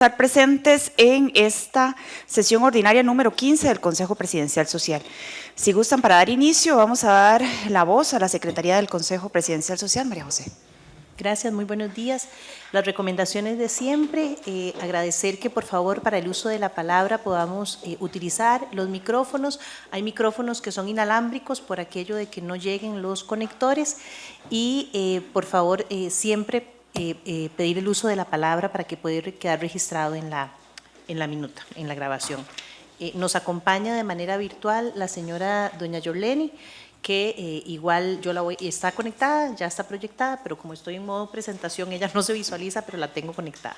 Estar presentes en esta sesión ordinaria número 15 del Consejo Presidencial Social. Si gustan, para dar inicio, vamos a dar la voz a la Secretaría del Consejo Presidencial Social, María José. Gracias, muy buenos días. Las recomendaciones de siempre, agradecer que por favor para el uso de la palabra podamos utilizar los micrófonos. Hay micrófonos que son inalámbricos por aquello de que no lleguen los conectores y por favor siempre pedir el uso de la palabra para que pueda quedar registrado en la minuta, en la grabación. Nos acompaña de manera virtual la señora doña Yorleni, que igual está conectada, ya está proyectada, pero como estoy en modo presentación, ella no se visualiza, pero la tengo conectada.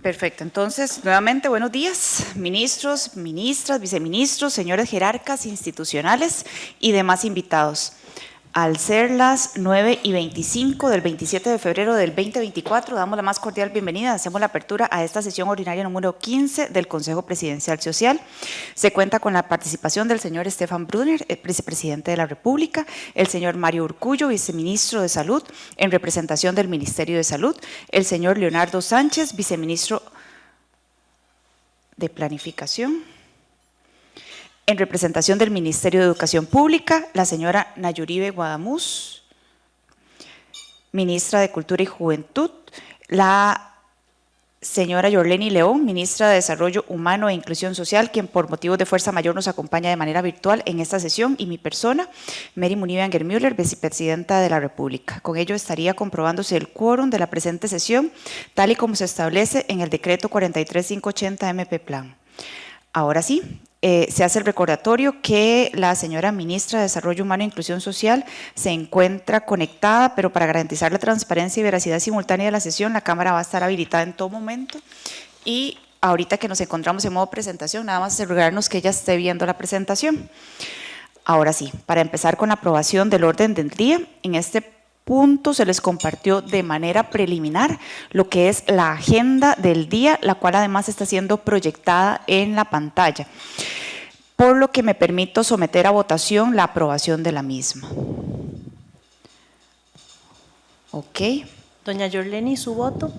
Perfecto, entonces nuevamente buenos días, ministros, ministras, viceministros, señores jerarcas institucionales y demás invitados. Al ser las 9:25 del 27 de febrero del 2024, damos la más cordial bienvenida, hacemos la apertura a esta sesión ordinaria número 15 del Consejo Presidencial Social. Se cuenta con la participación del señor Stefan Brunner, vicepresidente de la República, el señor Mario Urcullo, viceministro de Salud, en representación del Ministerio de Salud, el señor Leonardo Sánchez, viceministro de Planificación, en representación del Ministerio de Educación Pública, la señora Nayuribe Guadamuz, ministra de Cultura y Juventud, la señora Yorleni León, ministra de Desarrollo Humano e Inclusión Social, quien por motivos de fuerza mayor nos acompaña de manera virtual en esta sesión, y mi persona, Mary Munive Angermüller, vicepresidenta de la República. Con ello estaría comprobándose el quórum de la presente sesión, tal y como se establece en el decreto 43580 MP Plan. Ahora sí, se hace el recordatorio que la señora ministra de Desarrollo Humano e Inclusión Social se encuentra conectada, pero para garantizar la transparencia y veracidad simultánea de la sesión, la cámara va a estar habilitada en todo momento. Y ahorita que nos encontramos en modo presentación, nada más asegurarnos que ella esté viendo la presentación. Ahora sí, para empezar con la aprobación del orden del día, en este punto se les compartió de manera preliminar lo que es la agenda del día, la cual además está siendo proyectada en la pantalla, por lo que me permito someter a votación la aprobación de la misma. Ok. Doña Yorleni, ¿su voto?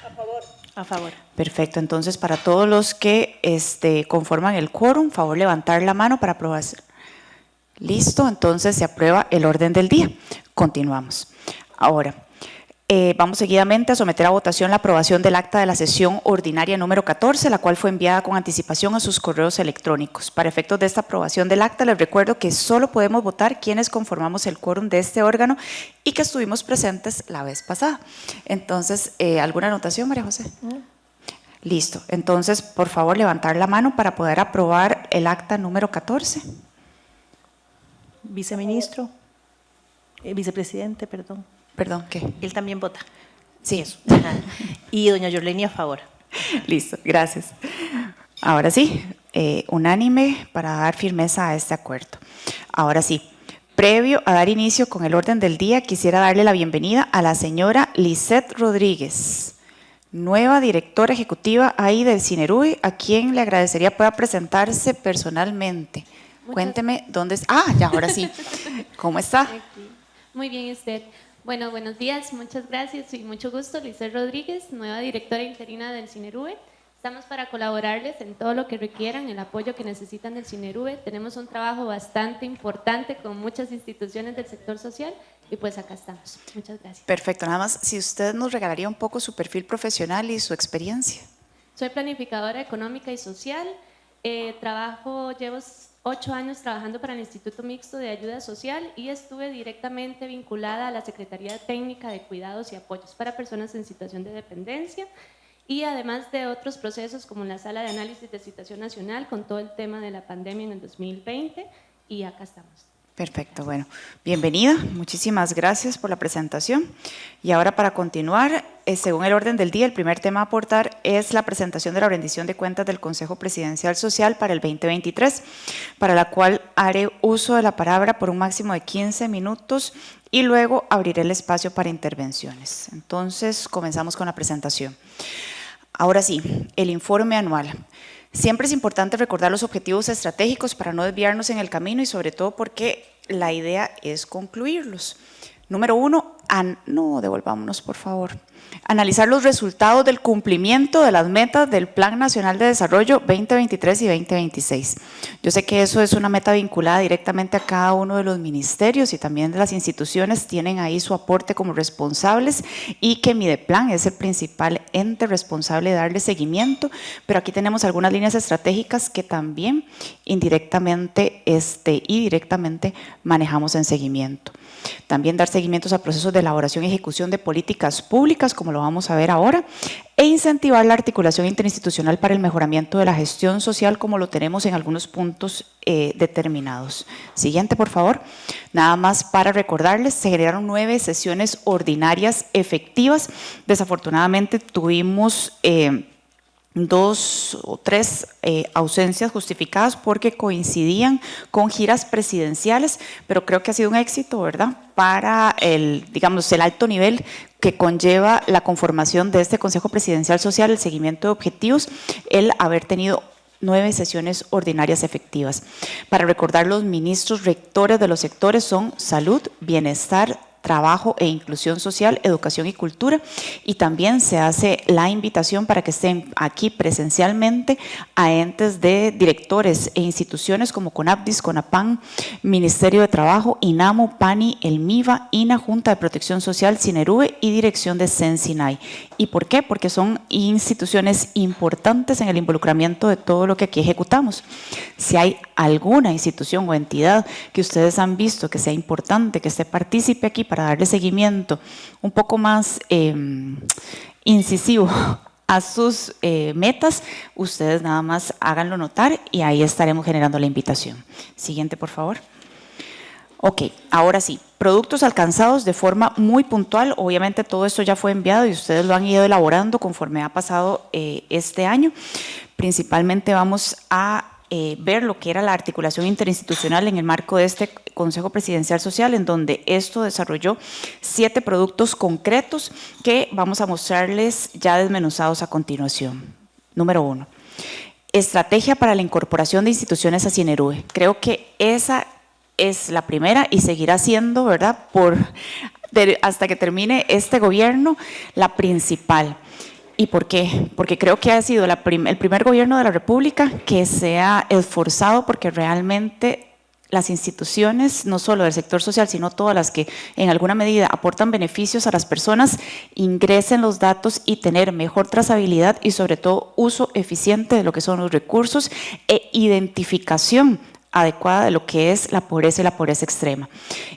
A favor. A favor. Perfecto, entonces para todos los que conforman el quórum, favor levantar la mano para aprobación. Listo, entonces se aprueba el orden del día. Continuamos. Ahora, vamos seguidamente a someter a votación la aprobación del acta de la sesión ordinaria número 14, la cual fue enviada con anticipación a sus correos electrónicos. Para efectos de esta aprobación del acta, les recuerdo que solo podemos votar quienes conformamos el quórum de este órgano y que estuvimos presentes la vez pasada. Entonces, ¿alguna anotación, María José? Listo, entonces, por favor, levantar la mano para poder aprobar el acta número 14. Viceministro, vicepresidente, perdón. Perdón, ¿qué? Él también vota. Sí. Eso. Y doña Yorleni a favor. Listo, gracias. Ahora sí, unánime para dar firmeza a este acuerdo. Ahora sí, previo a dar inicio con el orden del día, quisiera darle la bienvenida a la señora Lisette Rodríguez, nueva directora ejecutiva ahí del Cinerui, a quien le agradecería pueda presentarse personalmente. Cuénteme dónde es. Ah, ya, ahora sí. ¿Cómo está? Aquí. Muy bien, Esther. Bueno, buenos días, muchas gracias y mucho gusto. Lisette Rodríguez, nueva directora interina del Cinerui. Estamos para colaborarles en todo lo que requieran, el apoyo que necesitan del Cinerui. Tenemos un trabajo bastante importante con muchas instituciones del sector social y pues acá estamos. Muchas gracias. Perfecto, nada más si usted nos regalaría un poco su perfil profesional y su experiencia. Soy planificadora económica y social. Llevo 8 años trabajando para el Instituto Mixto de Ayuda Social y estuve directamente vinculada a la Secretaría Técnica de Cuidados y Apoyos para Personas en Situación de Dependencia y además de otros procesos como la Sala de Análisis de Situación Nacional con todo el tema de la pandemia en el 2020 y acá estamos. Perfecto, bueno, bienvenida, muchísimas gracias por la presentación. Y ahora para continuar, según el orden del día, el primer tema a aportar es la presentación de la rendición de cuentas del Consejo Presidencial Social para el 2023, para la cual haré uso de la palabra por un máximo de 15 minutos y luego abriré el espacio para intervenciones. Entonces, comenzamos con la presentación. Ahora sí, el informe anual. Siempre es importante recordar los objetivos estratégicos para no desviarnos en el camino y sobre todo porque la idea es concluirlos. Número 1, no, devolvámonos por favor. Analizar los resultados del cumplimiento de las metas del Plan Nacional de Desarrollo 2023 y 2026. Yo sé que eso es una meta vinculada directamente a cada uno de los ministerios y también de las instituciones tienen ahí su aporte como responsables y que Mideplan es el principal ente responsable de darle seguimiento, pero aquí tenemos algunas líneas estratégicas que también indirectamente y directamente manejamos en seguimiento. También dar seguimientos a procesos de elaboración y ejecución de políticas públicas, como lo vamos a ver ahora, e incentivar la articulación interinstitucional para el mejoramiento de la gestión social, como lo tenemos en algunos puntos determinados. Siguiente, por favor. Nada más para recordarles, se generaron 9 sesiones ordinarias efectivas. Desafortunadamente tuvimos 2 o 3 ausencias justificadas porque coincidían con giras presidenciales, pero creo que ha sido un éxito, ¿verdad?, para el alto nivel que conlleva la conformación de este Consejo Presidencial Social, el seguimiento de objetivos, el haber tenido 9 sesiones ordinarias efectivas. Para recordar, los ministros rectores de los sectores son Salud, Bienestar, Trabajo e Inclusión Social, Educación y Cultura, y también se hace la invitación para que estén aquí presencialmente a entes de directores e instituciones como CONAPDIS, CONAPAN, Ministerio de Trabajo, INAMO, PANI, el MIVA, INA, Junta de Protección Social, CINERUVE y Dirección de CENSINAI. ¿Y por qué? Porque son instituciones importantes en el involucramiento de todo lo que aquí ejecutamos. Si hay alguna institución o entidad que ustedes han visto que sea importante, que esté partícipe aquí para darle seguimiento un poco más incisivo a sus metas, ustedes nada más háganlo notar y ahí estaremos generando la invitación. Siguiente, por favor. Ok, ahora sí, productos alcanzados de forma muy puntual. Obviamente todo esto ya fue enviado y ustedes lo han ido elaborando conforme ha pasado este año. Principalmente vamos a ver lo que era la articulación interinstitucional en el marco de este Consejo Presidencial Social, en donde esto desarrolló 7 productos concretos que vamos a mostrarles ya desmenuzados a continuación. Número 1, estrategia para la incorporación de instituciones a CINERUVE. Creo que esa es la primera y seguirá siendo, ¿verdad?, hasta que termine este gobierno, la principal. ¿Y por qué? Porque creo que ha sido el primer gobierno de la República que se ha esforzado porque realmente las instituciones, no solo del sector social, sino todas las que en alguna medida aportan beneficios a las personas, ingresen los datos y tener mejor trazabilidad y sobre todo uso eficiente de lo que son los recursos e identificación adecuada de lo que es la pobreza y la pobreza extrema.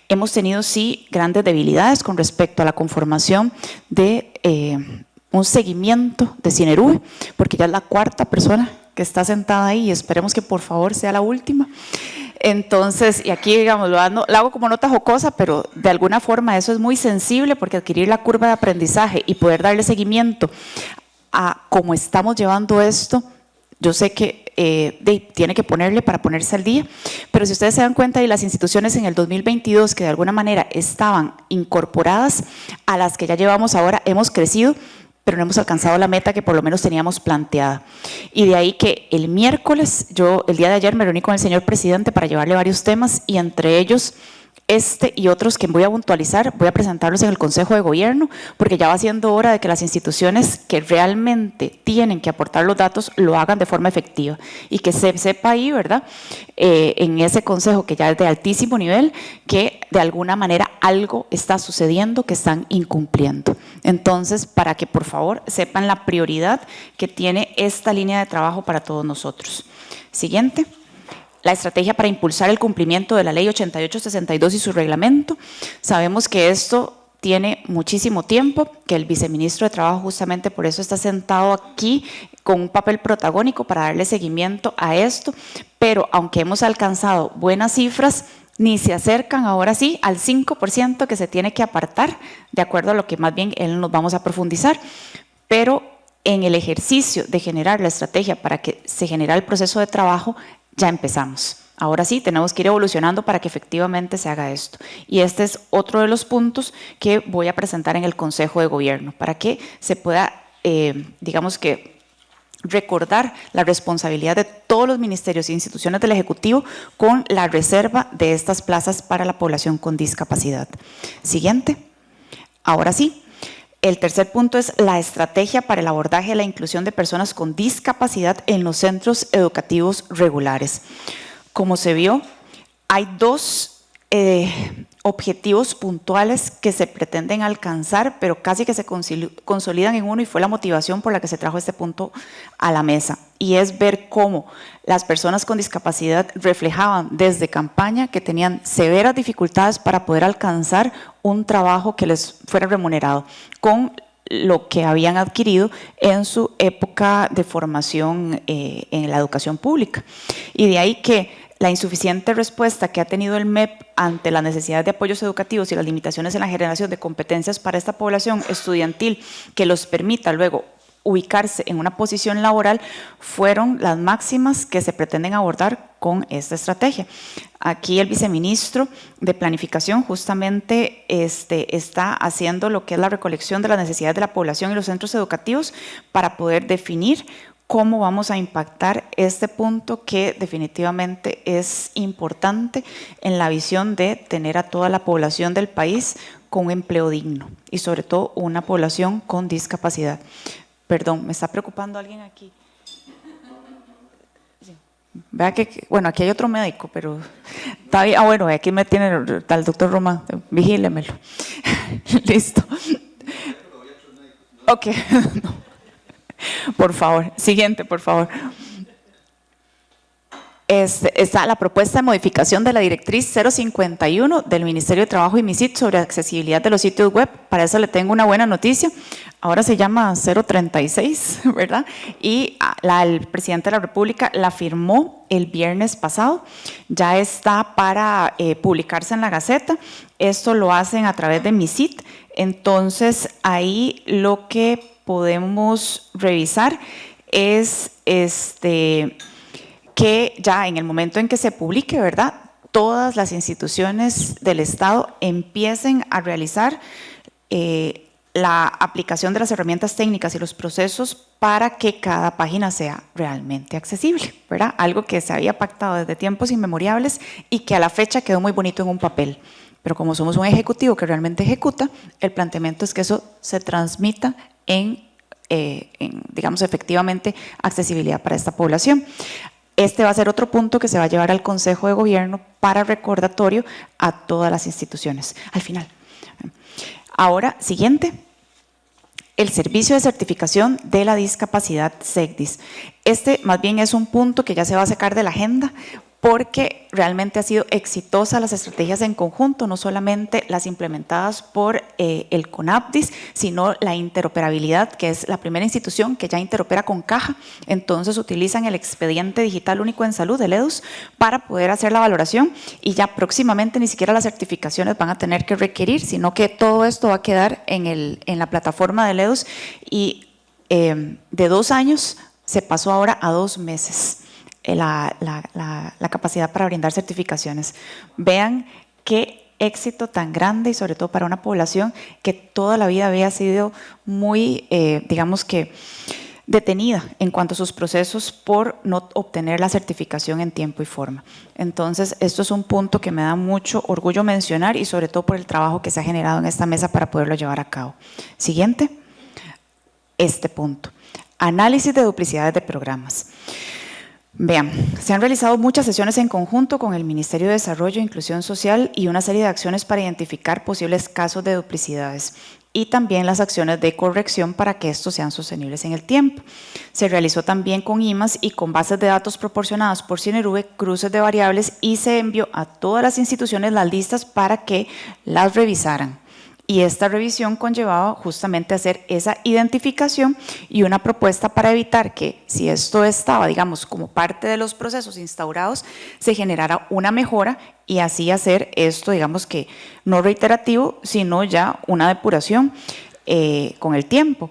Hemos tenido, sí, grandes debilidades con respecto a la conformación de un seguimiento de CINERUVE, porque ya es la 4ª persona que está sentada ahí y esperemos que por favor sea la última. Entonces, y aquí digamos, lo hago como nota jocosa, pero de alguna forma eso es muy sensible porque adquirir la curva de aprendizaje y poder darle seguimiento a cómo estamos llevando esto, yo sé que tiene que ponerle para ponerse al día, pero si ustedes se dan cuenta, y las instituciones en el 2022 que de alguna manera estaban incorporadas a las que ya llevamos ahora, hemos crecido, pero no hemos alcanzado la meta que por lo menos teníamos planteada. Y de ahí que el miércoles, yo el día de ayer me reuní con el señor presidente para llevarle varios temas y entre ellos este y otros que voy a puntualizar, voy a presentarlos en el Consejo de Gobierno, porque ya va siendo hora de que las instituciones que realmente tienen que aportar los datos lo hagan de forma efectiva y que se sepa ahí, ¿verdad?, en ese Consejo que ya es de altísimo nivel, que de alguna manera algo está sucediendo que están incumpliendo. Entonces, para que por favor sepan la prioridad que tiene esta línea de trabajo para todos nosotros. Siguiente. La estrategia para impulsar el cumplimiento de la Ley 8862 y su reglamento. Sabemos que esto tiene muchísimo tiempo, que el viceministro de Trabajo justamente por eso está sentado aquí con un papel protagónico para darle seguimiento a esto, pero aunque hemos alcanzado buenas cifras, ni se acercan ahora sí al 5% que se tiene que apartar, de acuerdo a lo que más bien él nos vamos a profundizar, pero en el ejercicio de generar la estrategia para que se genere el proceso de trabajo, ya empezamos. Ahora sí, tenemos que ir evolucionando para que efectivamente se haga esto. Y este es otro de los puntos que voy a presentar en el Consejo de Gobierno, para que se pueda, digamos que, recordar la responsabilidad de todos los ministerios e instituciones del Ejecutivo con la reserva de estas plazas para la población con discapacidad. Siguiente. Ahora sí, el tercer punto es la estrategia para el abordaje de la inclusión de personas con discapacidad en los centros educativos regulares. Como se vio, hay dos objetivos puntuales que se pretenden alcanzar, pero casi que se consolidan en uno, y fue la motivación por la que se trajo este punto a la mesa, y es ver cómo las personas con discapacidad reflejaban desde campaña que tenían severas dificultades para poder alcanzar un trabajo que les fuera remunerado con lo que habían adquirido en su época de formación en la educación pública. Y de ahí que la insuficiente respuesta que ha tenido el MEP ante la necesidad de apoyos educativos y las limitaciones en la generación de competencias para esta población estudiantil que los permita luego ubicarse en una posición laboral fueron las máximas que se pretenden abordar con esta estrategia. Aquí el viceministro de Planificación justamente está haciendo lo que es la recolección de las necesidades de la población y los centros educativos para poder definir cómo vamos a impactar este punto que definitivamente es importante en la visión de tener a toda la población del país con un empleo digno y sobre todo una población con discapacidad. Perdón, ¿me está preocupando alguien aquí? Sí. Vea que, bueno, aquí hay otro médico, pero está bien. Bueno, aquí me tiene el doctor Román, vigílemelo. Listo. Ok. Por favor, siguiente, por favor. Está la propuesta de modificación de la directriz 051 del Ministerio de Trabajo y MISIT sobre accesibilidad de los sitios web. Para eso le tengo una buena noticia. Ahora se llama 036, ¿verdad? Y el presidente de la República la firmó el viernes pasado. Ya está para publicarse en la Gaceta. Esto lo hacen a través de MISIT. Entonces, ahí lo que podemos revisar es que ya en el momento en que se publique, ¿verdad?, todas las instituciones del Estado empiecen a realizar la aplicación de las herramientas técnicas y los procesos para que cada página sea realmente accesible, ¿verdad? Algo que se había pactado desde tiempos inmemoriales y que a la fecha quedó muy bonito en un papel. Pero como somos un ejecutivo que realmente ejecuta, el planteamiento es que eso se transmita en digamos, efectivamente, accesibilidad para esta población. Este va a ser otro punto que se va a llevar al Consejo de Gobierno para recordatorio a todas las instituciones. Al final. Ahora, siguiente. El Servicio de Certificación de la Discapacidad, SECDIS. Más bien es un punto que ya se va a sacar de la agenda porque realmente ha sido exitosa las estrategias en conjunto, no solamente las implementadas por el CONAPDIS, sino la interoperabilidad, que es la primera institución que ya interopera con Caja. Entonces utilizan el expediente digital único en salud, el EDUS, para poder hacer la valoración, y ya próximamente ni siquiera las certificaciones van a tener que requerir, sino que todo esto va a quedar en la plataforma del EDUS, y de 2 años se pasó ahora a 2 meses. La capacidad para brindar certificaciones. Vean qué éxito tan grande, y sobre todo para una población que toda la vida había sido muy, digamos que, detenida en cuanto a sus procesos por no obtener la certificación en tiempo y forma. Entonces, esto es un punto que me da mucho orgullo mencionar, y sobre todo por el trabajo que se ha generado en esta mesa para poderlo llevar a cabo. Siguiente. Este punto. Análisis de duplicidades de programas. Vean, se han realizado muchas sesiones en conjunto con el Ministerio de Desarrollo e Inclusión Social y una serie de acciones para identificar posibles casos de duplicidades, y también las acciones de corrección para que estos sean sostenibles en el tiempo. Se realizó también con IMAS y con bases de datos proporcionadas por Cinerube, cruces de variables, y se envió a todas las instituciones las listas para que las revisaran. Y esta revisión conllevaba justamente hacer esa identificación y una propuesta para evitar que, si esto estaba, digamos, como parte de los procesos instaurados, se generara una mejora, y así hacer esto, digamos que no reiterativo, sino ya una depuración con el tiempo.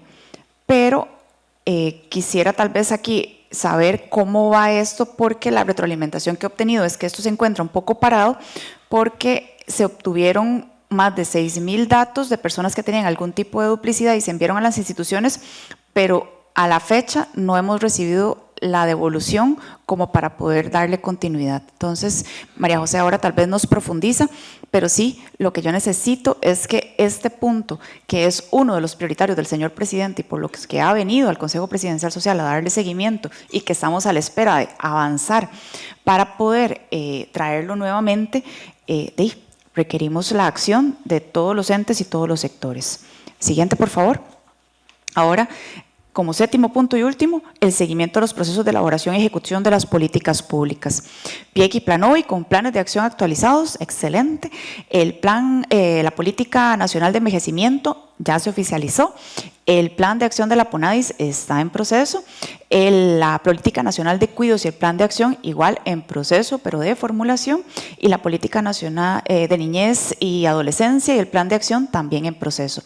Pero quisiera tal vez aquí saber cómo va esto, porque la retroalimentación que he obtenido es que esto se encuentra un poco parado, porque se obtuvieron más de 6,000 datos de personas que tenían algún tipo de duplicidad y se enviaron a las instituciones, pero a la fecha no hemos recibido la devolución como para poder darle continuidad. Entonces, María José ahora tal vez nos profundiza, pero sí, lo que yo necesito es que este punto, que es uno de los prioritarios del señor presidente y por lo que ha venido al Consejo Presidencial Social a darle seguimiento y que estamos a la espera de avanzar para poder traerlo nuevamente, requerimos la acción de todos los entes y todos los sectores. Siguiente, por favor. Ahora, como séptimo punto y último, el seguimiento de los procesos de elaboración y ejecución de las políticas públicas. PIEC y Plan Hoy con planes de acción actualizados, excelente. El plan, la Política Nacional de Envejecimiento ya se oficializó. El plan de acción de la PONADIS está en proceso. La Política Nacional de Cuidados y el plan de acción igual en proceso, pero de formulación. Y la Política Nacional de Niñez y Adolescencia y el plan de acción también en proceso.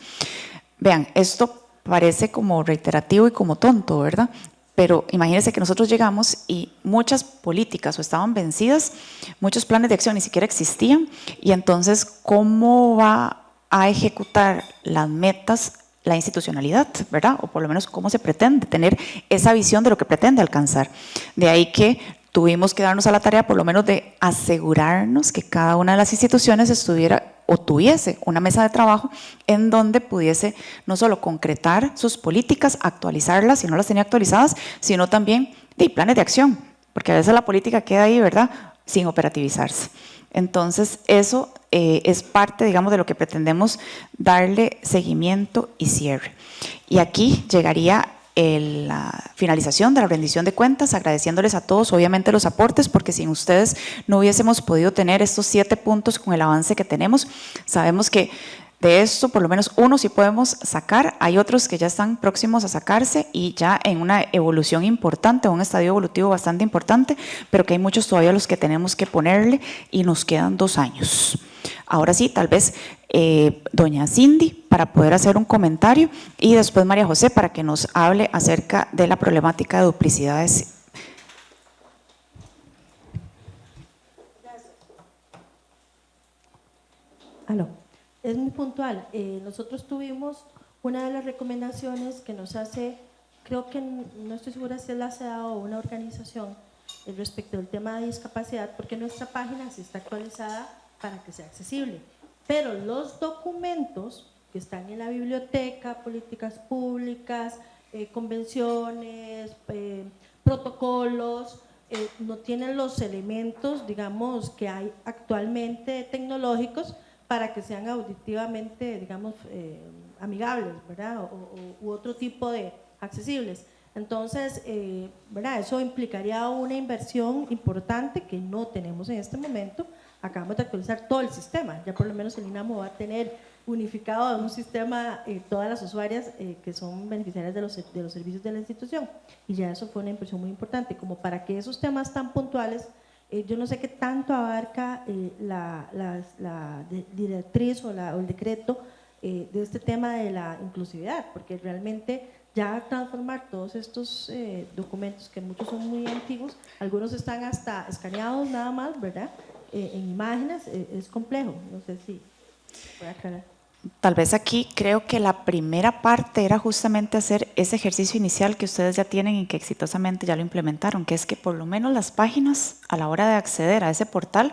Vean, esto parece como reiterativo y como tonto, ¿verdad? Pero imagínense que nosotros llegamos y muchas políticas o estaban vencidas, muchos planes de acción ni siquiera existían, y entonces, ¿cómo va a ejecutar las metas la institucionalidad, ¿verdad? O por lo menos, ¿cómo se pretende tener esa visión de lo que pretende alcanzar? De ahí que tuvimos que darnos a la tarea, por lo menos, de asegurarnos que cada una de las instituciones estuviera o tuviese una mesa de trabajo en donde pudiese no solo concretar sus políticas, actualizarlas si no las tenía actualizadas, sino también de planes de acción, porque a veces la política queda ahí, ¿verdad?, sin operativizarse. Entonces, eso es parte, digamos, de lo que pretendemos darle seguimiento y cierre. Y aquí llegaría la finalización de la rendición de cuentas, agradeciéndoles a todos, obviamente, los aportes, porque sin ustedes no hubiésemos podido tener estos 7 puntos con el avance que tenemos. Sabemos que de esto, por lo menos uno sí podemos sacar, hay otros que ya están próximos a sacarse y ya en una evolución importante, un estadio evolutivo bastante importante, pero que hay muchos todavía los que tenemos que ponerle y nos quedan 2 años. Ahora sí, tal vez doña Cindy para poder hacer un comentario y después María José para que nos hable acerca de la problemática de duplicidades. Aló. Es muy puntual. Nosotros tuvimos una de las recomendaciones que nos hace, creo que no estoy segura si es la CEDAW o una organización respecto al tema de discapacidad, porque nuestra página sí está actualizada para que sea accesible, pero los documentos que están en la biblioteca, políticas públicas, convenciones, protocolos, no tienen los elementos, digamos, que hay actualmente tecnológicos para que sean auditivamente, digamos, amigables, ¿verdad? U otro tipo de accesibles. Entonces, ¿verdad? Eso implicaría una inversión importante que no tenemos en este momento. Acabamos de actualizar todo el sistema, ya por lo menos el INAMO va a tener unificado en un sistema todas las usuarias que son beneficiarias de los servicios de la institución, y ya eso fue una inversión muy importante, como para que esos temas tan puntuales, yo no sé qué tanto abarca la directriz o el decreto de este tema de la inclusividad, porque realmente ya transformar todos estos documentos, que muchos son muy antiguos, algunos están hasta escaneados nada más, ¿verdad?, en imágenes, es complejo. No sé si voy a aclarar. Tal vez aquí creo que la primera parte era justamente hacer ese ejercicio inicial que ustedes ya tienen y que exitosamente ya lo implementaron, que es que por lo menos las páginas a la hora de acceder a ese portal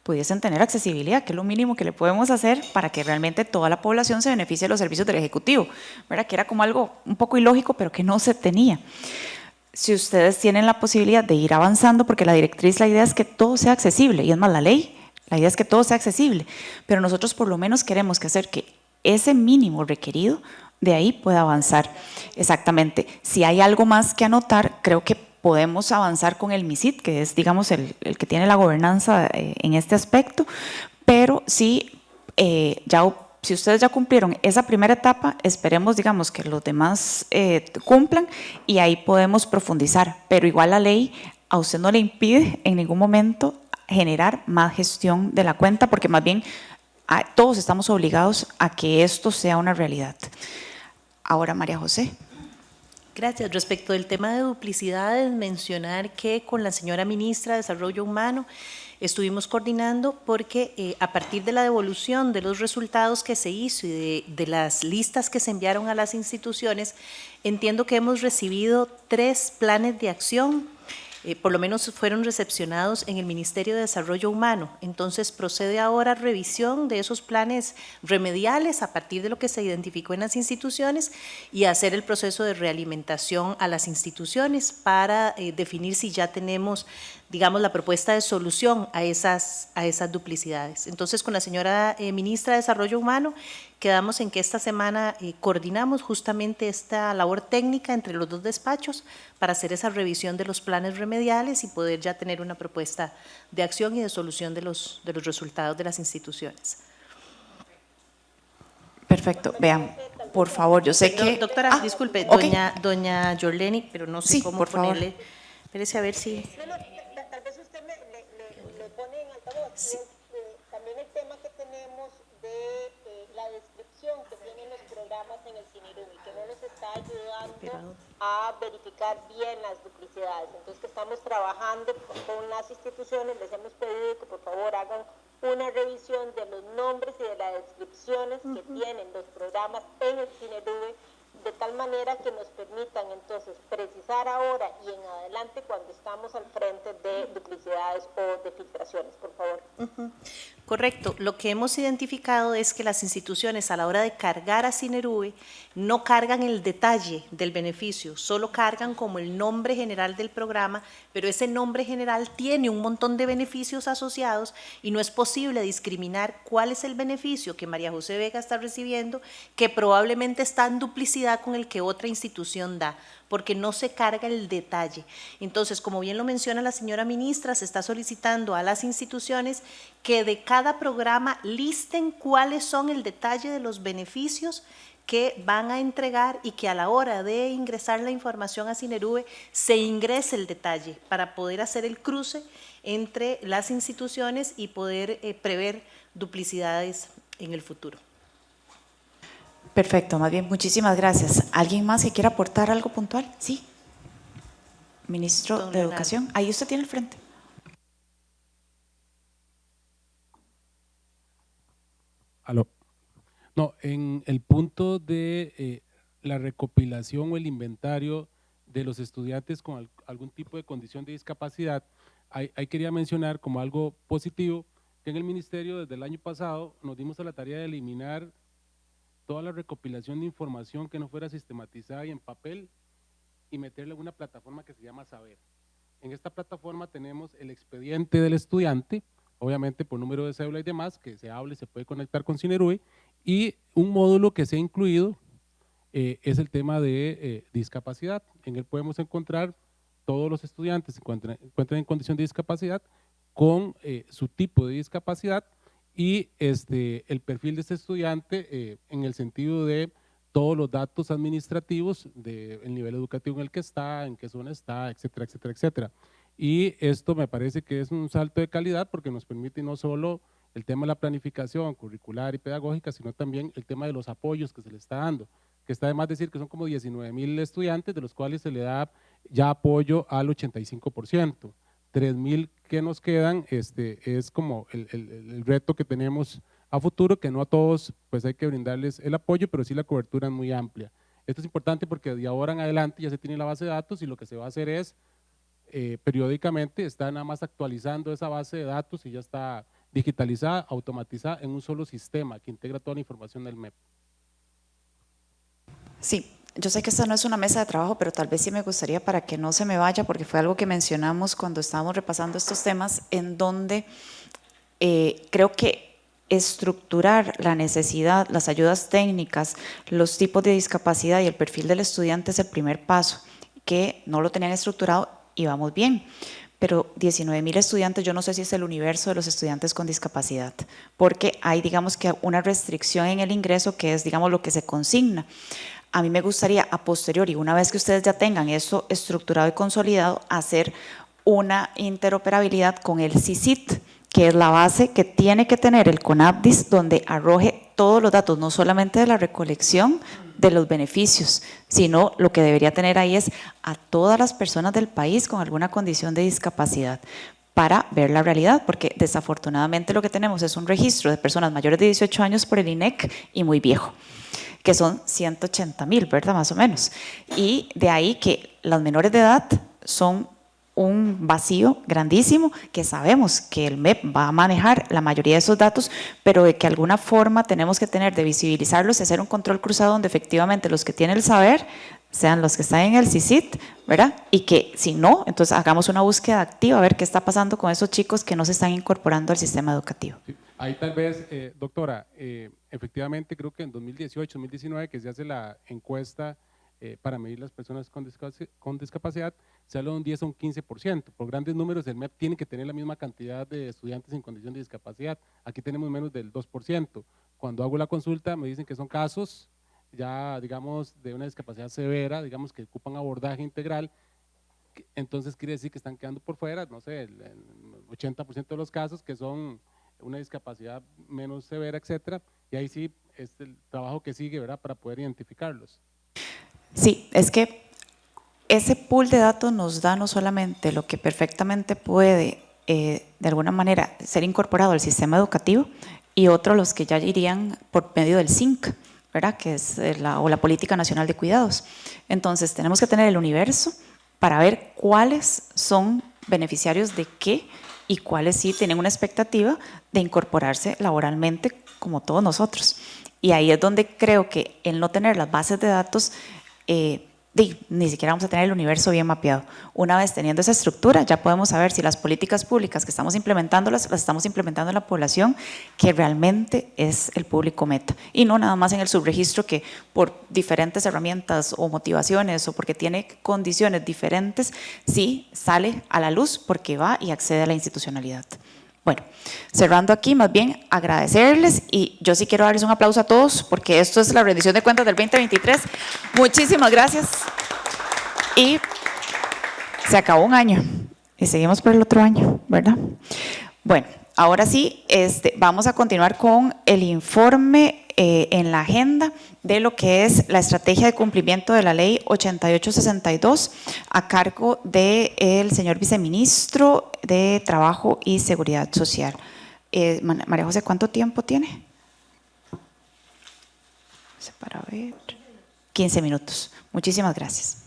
pudiesen tener accesibilidad, que es lo mínimo que le podemos hacer para que realmente toda la población se beneficie de los servicios del Ejecutivo, ¿verdad? Que era como algo un poco ilógico, pero que no se tenía. Si ustedes tienen la posibilidad de ir avanzando, porque la directriz, la idea es que todo sea accesible, y es más la ley, la idea es que todo sea accesible, pero nosotros por lo menos queremos que hacer que ese mínimo requerido de ahí pueda avanzar. Exactamente. Si hay algo más que anotar, creo que podemos avanzar con el MISIT, que es, digamos, el que tiene la gobernanza en este aspecto, pero sí, si ustedes ya cumplieron esa primera etapa, esperemos, digamos, que los demás cumplan y ahí podemos profundizar, pero igual la ley a usted no le impide en ningún momento generar más gestión de la cuenta, porque más bien todos estamos obligados a que esto sea una realidad. Ahora, María José. Gracias. Respecto del tema de duplicidades, mencionar que con la señora ministra de Desarrollo Humano estuvimos coordinando porque a partir de la devolución de los resultados que se hizo y de las listas que se enviaron a las instituciones, entiendo que hemos recibido 3 planes de acción. Por lo menos fueron recepcionados en el Ministerio de Desarrollo Humano. Entonces procede ahora revisión de esos planes remediales a partir de lo que se identificó en las instituciones y hacer el proceso de realimentación a las instituciones para definir si ya tenemos, digamos, la propuesta de solución a esas duplicidades. Entonces, con la señora ministra de Desarrollo Humano, quedamos en que esta semana coordinamos justamente esta labor técnica entre los 2 despachos para hacer esa revisión de los planes remediales y poder ya tener una propuesta de acción y de solución de los resultados de las instituciones. Perfecto. Vean, por favor, yo sé que… Doctora, disculpe, ok. doña Yorleni, pero no sé Sí, cómo por favor. ponerle… Espérese a ver si… Tal vez usted le pone en altavoz. Sí. También el tema que tenemos de la descripción que tienen los programas en el CINIRUBI, que no nos está ayudando a verificar bien las duplicidades. Entonces, que estamos trabajando con las instituciones, les hemos pedido que por favor hagan una revisión de los nombres y de las descripciones que tienen los programas en el CINIRUBI, de tal manera que nos permitan entonces precisar ahora y en adelante cuando estamos al frente de duplicidades o de filtraciones, por favor. Correcto. Lo que hemos identificado es que las instituciones a la hora de cargar a CINIRUBI no cargan el detalle del beneficio, solo cargan como el nombre general del programa, pero ese nombre general tiene un montón de beneficios asociados y no es posible discriminar cuál es el beneficio que María José Vega está recibiendo, que probablemente está en duplicidad con el que otra institución da, porque no se carga el detalle. Entonces, como bien lo menciona la señora ministra, se está solicitando a las instituciones que de cada programa listen cuáles son el detalle de los beneficios que van a entregar y que a la hora de ingresar la información a CINIRUBI se ingrese el detalle para poder hacer el cruce entre las instituciones y poder prever duplicidades en el futuro. Perfecto, más bien, muchísimas gracias. ¿Alguien más que quiera aportar algo puntual? Sí. Ministro Don de Leonardo. Educación, ahí usted tiene el frente. Aló. No, en el punto de la recopilación o el inventario de los estudiantes con algún tipo de condición de discapacidad, ahí quería mencionar como algo positivo que en el ministerio desde el año pasado nos dimos a la tarea de eliminar toda la recopilación de información que no fuera sistematizada y en papel y meterle una plataforma que se llama Saber. En esta plataforma tenemos el expediente del estudiante, obviamente por número de cédula y demás, que se habla y se puede conectar con CINIRUBI, y un módulo que se ha incluido es el tema de discapacidad. En él podemos encontrar todos los estudiantes que encuentran en condición de discapacidad con su tipo de discapacidad y el perfil de este estudiante en el sentido de todos los datos administrativos del nivel educativo en el que está, en qué zona está, etcétera, etcétera, etcétera. Y esto me parece que es un salto de calidad porque nos permite no solo el tema de la planificación curricular y pedagógica, sino también el tema de los apoyos que se le está dando, que está de más decir que son como 19,000 estudiantes, de los cuales se le da ya apoyo al 85%. 3,000 que nos quedan es como el reto que tenemos a futuro, que no a todos pues hay que brindarles el apoyo, pero sí la cobertura es muy amplia. Esto es importante porque de ahora en adelante ya se tiene la base de datos y lo que se va a hacer es periódicamente está nada más actualizando esa base de datos y ya está digitalizada, automatizada en un solo sistema que integra toda la información del MEP. Sí, yo sé que esta no es una mesa de trabajo, pero tal vez sí me gustaría para que no se me vaya, porque fue algo que mencionamos cuando estábamos repasando estos temas, en donde creo que estructurar la necesidad, las ayudas técnicas, los tipos de discapacidad y el perfil del estudiante es el primer paso, que no lo tenían estructurado y vamos bien. Pero 19,000 estudiantes, yo no sé si es el universo de los estudiantes con discapacidad, porque hay, digamos, que una restricción en el ingreso que es, digamos, lo que se consigna. A mí me gustaría, a posteriori, una vez que ustedes ya tengan esto estructurado y consolidado, hacer una interoperabilidad con el CICIT, que es la base que tiene que tener el CONAPDIS, donde arroje todos los datos, no solamente de la recolección de los beneficios, sino lo que debería tener ahí es a todas las personas del país con alguna condición de discapacidad para ver la realidad, porque desafortunadamente lo que tenemos es un registro de personas mayores de 18 años por el INEC y muy viejo, que son 180,000, ¿verdad? Más o menos. Y de ahí que las menores de edad son un vacío grandísimo que sabemos que el MEP va a manejar la mayoría de esos datos, pero de que alguna forma tenemos que tener de visibilizarlos y hacer un control cruzado donde efectivamente los que tienen el saber sean los que están en el CICIT, ¿verdad? Y que si no, entonces hagamos una búsqueda activa a ver qué está pasando con esos chicos que no se están incorporando al sistema educativo. Sí. Ahí tal vez, doctora, efectivamente creo que en 2018, 2019 que se hace la encuesta para medir las personas con discapacidad, se habla de un 10 a un 15%. Por grandes números, el MEP tiene que tener la misma cantidad de estudiantes en condición de discapacidad. Aquí tenemos menos del 2%. Cuando hago la consulta me dicen que son casos ya, digamos, de una discapacidad severa, digamos, que ocupan abordaje integral. Entonces quiere decir que están quedando por fuera, no sé, el 80% de los casos que son una discapacidad menos severa, etcétera, y ahí sí es el trabajo que sigue, ¿verdad?, para poder identificarlos. Sí, es que ese pool de datos nos da no solamente lo que perfectamente puede de alguna manera ser incorporado al sistema educativo y otro los que ya irían por medio del SINC, ¿verdad?, que es la Política Nacional de Cuidados. Entonces tenemos que tener el universo para ver cuáles son beneficiarios de qué y cuáles sí tienen una expectativa de incorporarse laboralmente como todos nosotros. Y ahí es donde creo que el no tener las bases de datos, ni siquiera vamos a tener el universo bien mapeado. Una vez teniendo esa estructura, ya podemos saber si las políticas públicas que estamos implementando, las estamos implementando en la población que realmente es el público meta. Y no nada más en el subregistro que por diferentes herramientas o motivaciones o porque tiene condiciones diferentes, sí sale a la luz porque va y accede a la institucionalidad. Bueno, cerrando aquí, más bien agradecerles y yo sí quiero darles un aplauso a todos porque esto es la rendición de cuentas del 2023. Muchísimas gracias y se acabó un año y seguimos por el otro año, ¿verdad? Bueno, ahora sí, vamos a continuar con el informe en la agenda de lo que es la estrategia de cumplimiento de la ley 8862 a cargo del señor viceministro de Trabajo y Seguridad Social. María José, ¿cuánto tiempo tiene? Para ver, 15 minutos. Muchísimas gracias.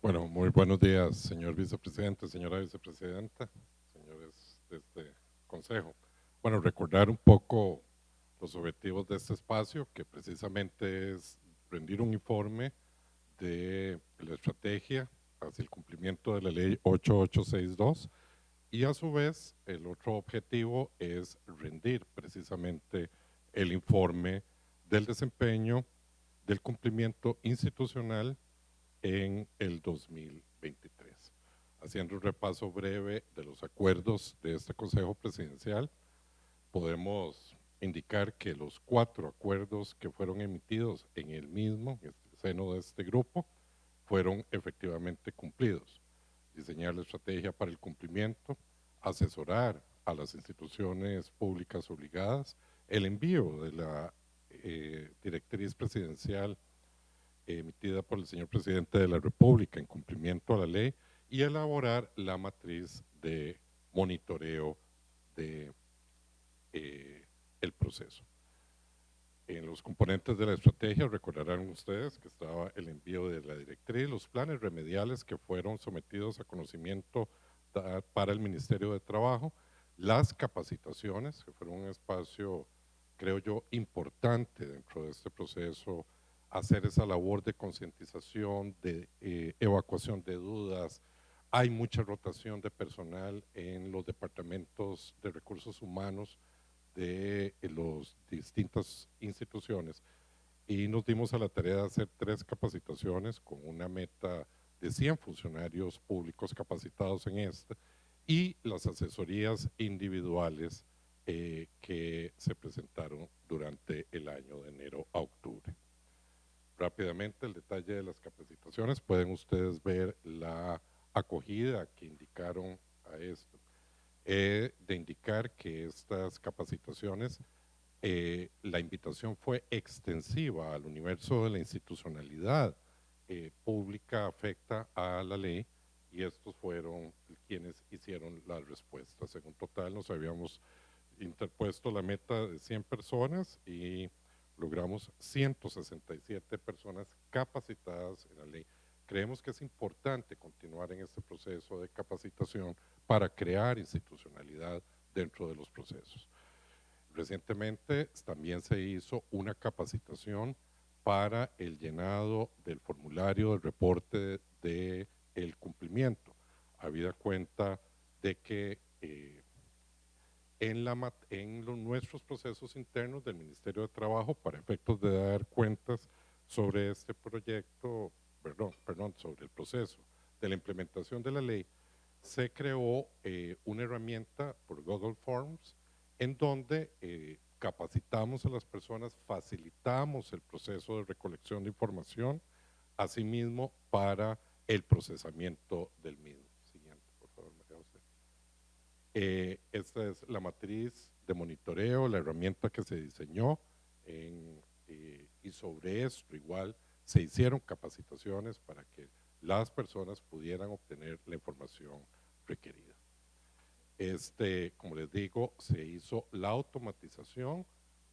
Bueno, muy buenos días, señor vicepresidente, señora vicepresidenta, señores de este consejo. Bueno, recordar un poco los objetivos de este espacio, que precisamente es rendir un informe de la estrategia hacia el cumplimiento de la ley 8862 y a su vez el otro objetivo es rendir precisamente el informe del desempeño del cumplimiento institucional en el 2023. Haciendo un repaso breve de los acuerdos de este Consejo Presidencial, podemos indicar que los 4 acuerdos que fueron emitidos en el mismo seno de este grupo fueron efectivamente cumplidos. Diseñar la estrategia para el cumplimiento, asesorar a las instituciones públicas obligadas, el envío de la directriz presidencial emitida por el señor presidente de la República en cumplimiento a la ley y elaborar la matriz de monitoreo de el proceso. En los componentes de la estrategia recordarán ustedes que estaba el envío de la directriz, los planes remediales que fueron sometidos a conocimiento para el Ministerio de Trabajo, las capacitaciones que fueron un espacio, creo yo, importante dentro de este proceso, hacer esa labor de concientización, de evacuación de dudas. Hay mucha rotación de personal en los departamentos de recursos humanos de las distintas instituciones y nos dimos a la tarea de hacer 3 capacitaciones con una meta de 100 funcionarios públicos capacitados en esta y las asesorías individuales que se presentaron durante el año de enero a octubre. Rápidamente el detalle de las capacitaciones, pueden ustedes ver la acogida que indicaron a esto. De indicar que estas capacitaciones la invitación fue extensiva al universo de la institucionalidad pública afecta a la ley, y estos fueron quienes hicieron la respuesta. En total nos habíamos interpuesto la meta de 100 personas y logramos 167 personas capacitadas en la ley. Creemos que es importante continuar en este proceso de capacitación para crear institucionalidad dentro de los procesos. Recientemente también se hizo una capacitación para el llenado del formulario del reporte del cumplimiento, habida cuenta de que en nuestros procesos internos del Ministerio de Trabajo, para efectos de dar cuentas sobre este proyecto, sobre el proceso de la implementación de la ley, se creó una herramienta por Google Forms en donde capacitamos a las personas, facilitamos el proceso de recolección de información, asimismo para el procesamiento del mismo. Siguiente, por favor, María José. Esta es la matriz de monitoreo, la herramienta que se diseñó y sobre esto igual se hicieron capacitaciones para que las personas pudieran obtener la información requerida. Como les digo, se hizo la automatización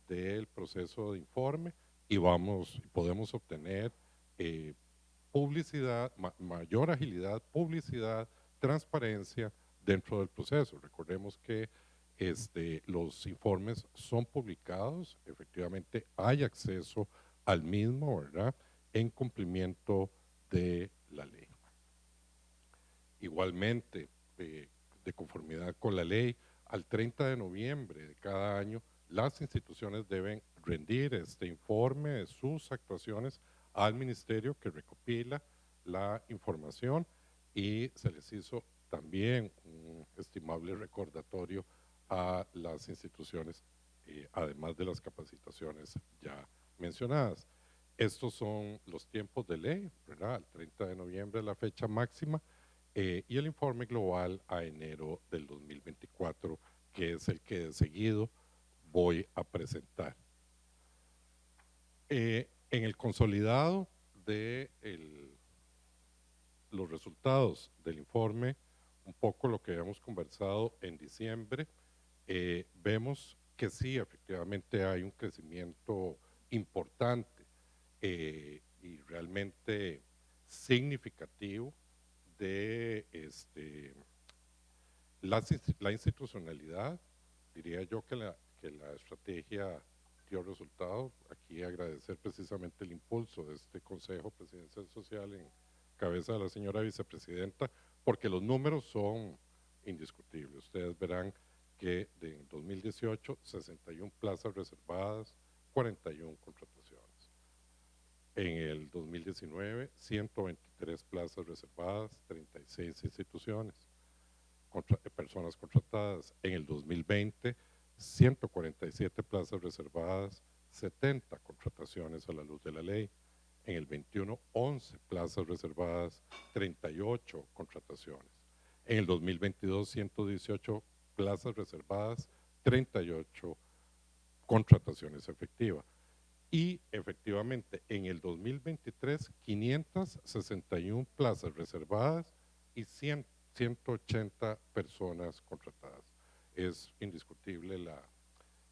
del proceso de informe y podemos obtener publicidad, mayor agilidad, publicidad, transparencia dentro del proceso. Recordemos que los informes son publicados, efectivamente hay acceso al mismo, ¿verdad?, en cumplimiento de la ley. Igualmente, de conformidad con la ley, al 30 de noviembre de cada año, las instituciones deben rendir este informe de sus actuaciones al ministerio, que recopila la información, y se les hizo también un estimable recordatorio a las instituciones, además de las capacitaciones ya mencionadas. Estos son los tiempos de ley, ¿verdad? El 30 de noviembre es la fecha máxima, y el informe global a enero del 2024, que es el que de seguido voy a presentar. En el consolidado de los resultados del informe, un poco lo que habíamos conversado en diciembre, vemos que sí, efectivamente hay un crecimiento importante y realmente significativo de la institucionalidad. Diría yo que la estrategia dio resultados. Aquí agradecer precisamente el impulso de este Consejo Presidencial Social en cabeza de la señora vicepresidenta, porque los números son indiscutibles. Ustedes verán que en 2018, 61 plazas reservadas, 41 contrataciones. En el 2019, 123 plazas reservadas, 36 instituciones, personas contratadas. En el 2020, 147 plazas reservadas, 70 contrataciones a la luz de la ley. En el 21, 11 plazas reservadas, 38 contrataciones. En el 2022, 118 plazas reservadas, 38 contrataciones efectivas. Y efectivamente, en el 2023, 561 plazas reservadas y 180 personas contratadas. Es indiscutible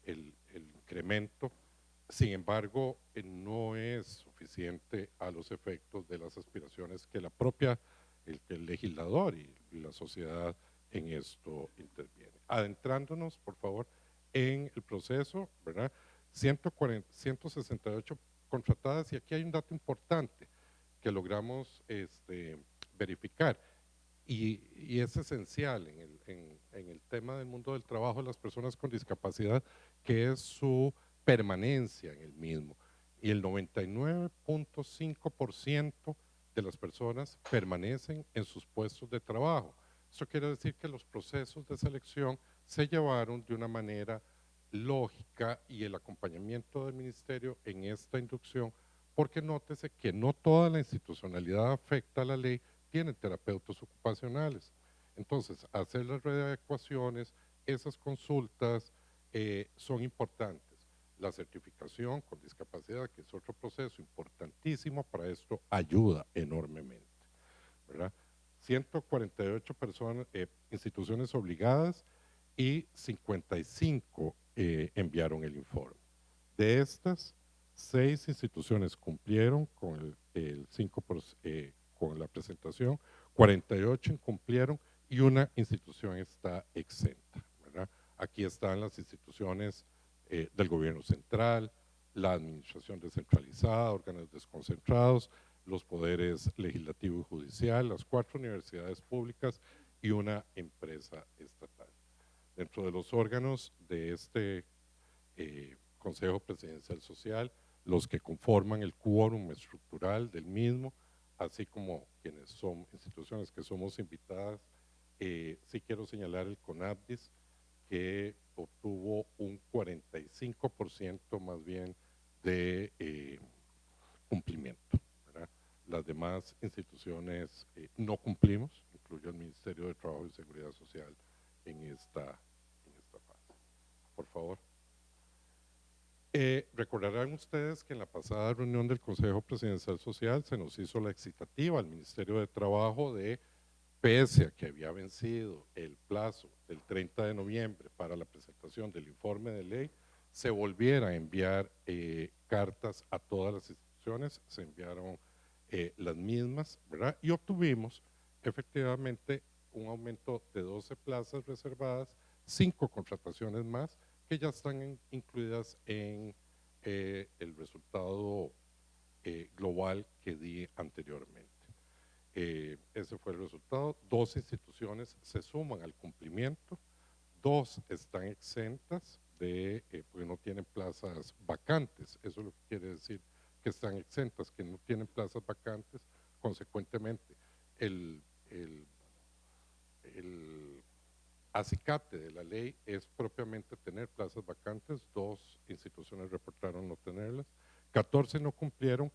el incremento. Sin embargo, no es suficiente a los efectos de las aspiraciones que el legislador y la sociedad en esto interviene. Adentrándonos, por favor, en el proceso, ¿verdad? 168 contratadas, y aquí hay un dato importante que logramos verificar y es esencial en el tema del mundo del trabajo de las personas con discapacidad, que es su permanencia en el mismo, y el 99.5% de las personas permanecen en sus puestos de trabajo. Eso quiere decir que los procesos de selección se llevaron de una manera lógica, y el acompañamiento del ministerio en esta inducción, porque nótese que no toda la institucionalidad afecta a la ley tienen terapeutas ocupacionales. Entonces, hacer las readecuaciones, esas consultas son importantes. La certificación con discapacidad, que es otro proceso importantísimo para esto, ayuda enormemente, ¿verdad? 148 personas, instituciones obligadas y 55 enviaron el informe. De estas, 6 instituciones cumplieron con el 5%, con la presentación, 48 incumplieron y una institución está exenta, ¿verdad? Aquí están las instituciones del gobierno central, la administración descentralizada, órganos desconcentrados, los poderes legislativo y judicial, las 4 universidades públicas y una empresa estatal. Dentro de los órganos de este Consejo Presidencial Social, los que conforman el quórum estructural del mismo, así como quienes son instituciones que somos invitadas, sí quiero señalar el CONADIS, que obtuvo un 45% más bien de cumplimiento, ¿verdad? Las demás instituciones no cumplimos, incluye el Ministerio de Trabajo y Seguridad Social en esta fase. Por favor. Recordarán ustedes que en la pasada reunión del Consejo Presidencial Social se nos hizo la excitativa al Ministerio de Trabajo de, pese a que había vencido el plazo del 30 de noviembre para la presentación del informe de ley, se volviera a enviar cartas a todas las instituciones, se enviaron las mismas, ¿verdad? Y obtuvimos efectivamente un aumento de 12 plazas reservadas, 5 contrataciones más, que ya están incluidas en el resultado global que di anteriormente. Ese fue el resultado. 2 instituciones se suman al cumplimiento, 2 están exentas porque no tienen plazas vacantes. Eso es lo que quiere decir que están exentas, que no tienen plazas vacantes. Consecuentemente, el acicate de la ley es propiamente tener plazas vacantes. 2 instituciones reportaron no tenerlas, 14 no cumplieron,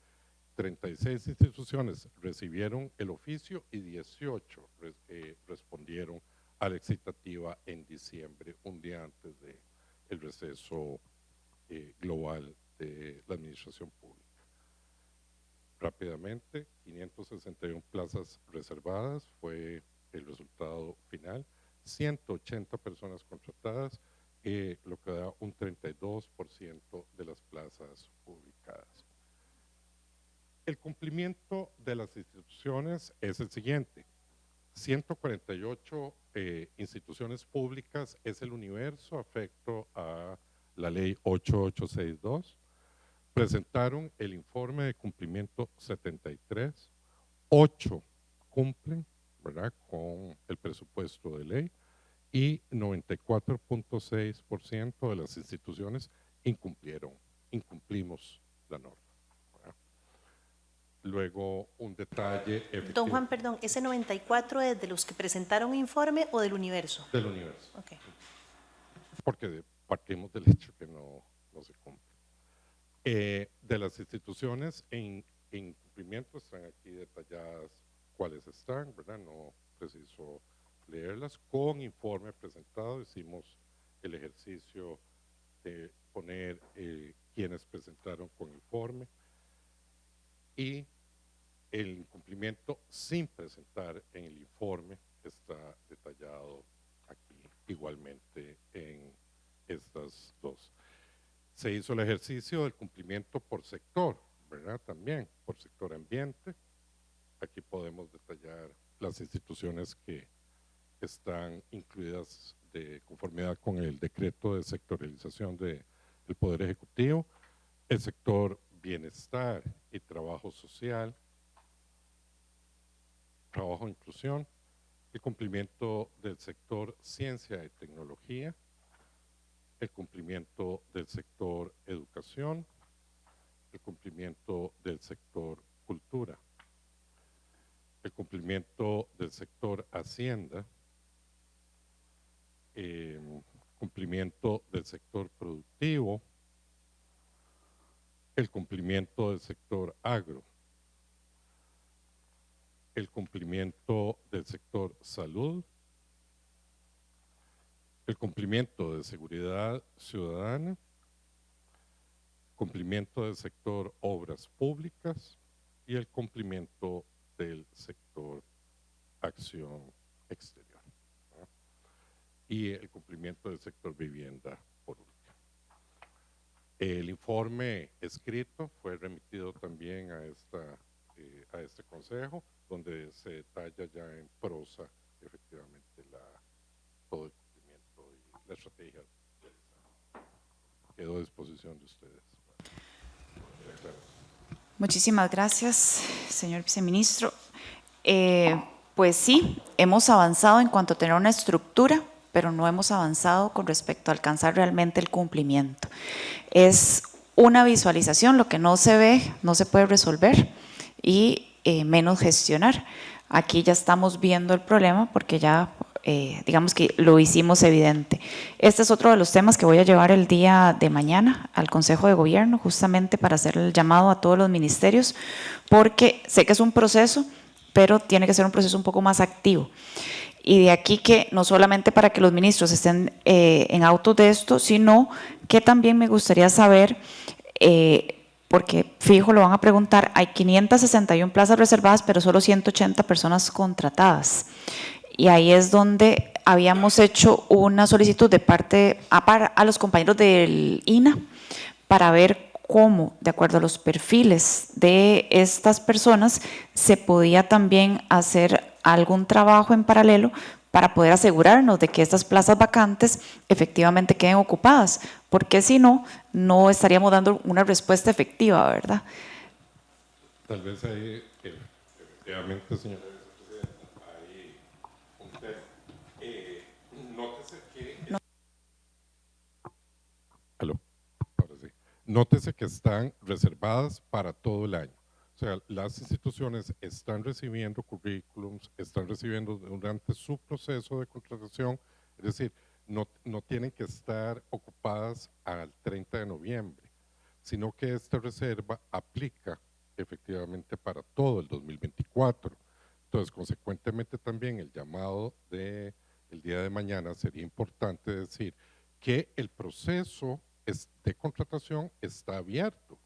36 instituciones recibieron el oficio y 18 respondieron a la excitativa en diciembre, un día antes del receso global de la administración pública. Rápidamente, 561 plazas reservadas fue el resultado final, 180 personas contratadas, lo que da un 32% de las plazas publicadas. El cumplimiento de las instituciones es el siguiente: 148 instituciones públicas es el universo afecto a la ley 8862, presentaron el informe de cumplimiento 73, 8 cumplen, ¿verdad?, con el presupuesto de ley, y 94.6% de las instituciones incumplimos la norma. Luego, un detalle. Don Juan, perdón, ¿ese 94 es de los que presentaron informe o del universo? Del universo. Okay. Porque partimos del hecho que no se cumple. De las instituciones en cumplimiento están aquí detalladas cuáles están, ¿verdad? No preciso leerlas. Con informe presentado hicimos el ejercicio de poner quienes presentaron con informe, y el incumplimiento sin presentar en el informe está detallado aquí igualmente en estas 2. Se hizo el ejercicio del cumplimiento por sector, ¿verdad? También por sector ambiente. Aquí podemos detallar las instituciones que están incluidas de conformidad con el decreto de sectorialización del Poder Ejecutivo. El sector bienestar y trabajo social, trabajo e inclusión, el cumplimiento del sector ciencia y tecnología, el cumplimiento del sector educación, el cumplimiento del sector cultura, el cumplimiento del sector hacienda, cumplimiento del sector productivo, el cumplimiento del sector agro, el cumplimiento del sector salud, el cumplimiento de seguridad ciudadana, cumplimiento del sector obras públicas y el cumplimiento del sector acción exterior, ¿verdad? Y el cumplimiento del sector vivienda por último. El informe escrito fue remitido también a este consejo, donde se detalla ya en prosa efectivamente todo el cumplimiento y la estrategia. Quedo a disposición de ustedes. Muchísimas gracias, señor viceministro. Pues sí, hemos avanzado en cuanto a tener una estructura, pero no hemos avanzado con respecto a alcanzar realmente el cumplimiento. Es una visualización, lo que no se ve no se puede resolver y menos gestionar. Aquí ya estamos viendo el problema porque ya digamos que lo hicimos evidente. Este es otro de los temas que voy a llevar el día de mañana al Consejo de Gobierno, justamente para hacer el llamado a todos los ministerios, porque sé que es un proceso, pero tiene que ser un proceso un poco más activo. Y de aquí que no solamente para que los ministros estén en autos de esto, sino que también me gustaría saber, porque fijo lo van a preguntar, hay 561 plazas reservadas, pero solo 180 personas contratadas. Y ahí es donde habíamos hecho una solicitud de parte a los compañeros del INA para ver cómo, de acuerdo a los perfiles de estas personas, se podía también hacer algún trabajo en paralelo para poder asegurarnos de que estas plazas vacantes efectivamente queden ocupadas, porque si no, no estaríamos dando una respuesta efectiva, ¿verdad? Tal vez ahí, efectivamente, señora vicepresidenta, hay un tema. Nótese que… Aló, ahora sí. Nótese que están reservadas para todo el año. O sea, las instituciones están recibiendo currículums, están recibiendo durante su proceso de contratación, es decir, no tienen que estar ocupadas al 30 de noviembre, sino que esta reserva aplica efectivamente para todo el 2024. Entonces, consecuentemente también el llamado del día de mañana sería importante decir que el proceso de contratación está abierto,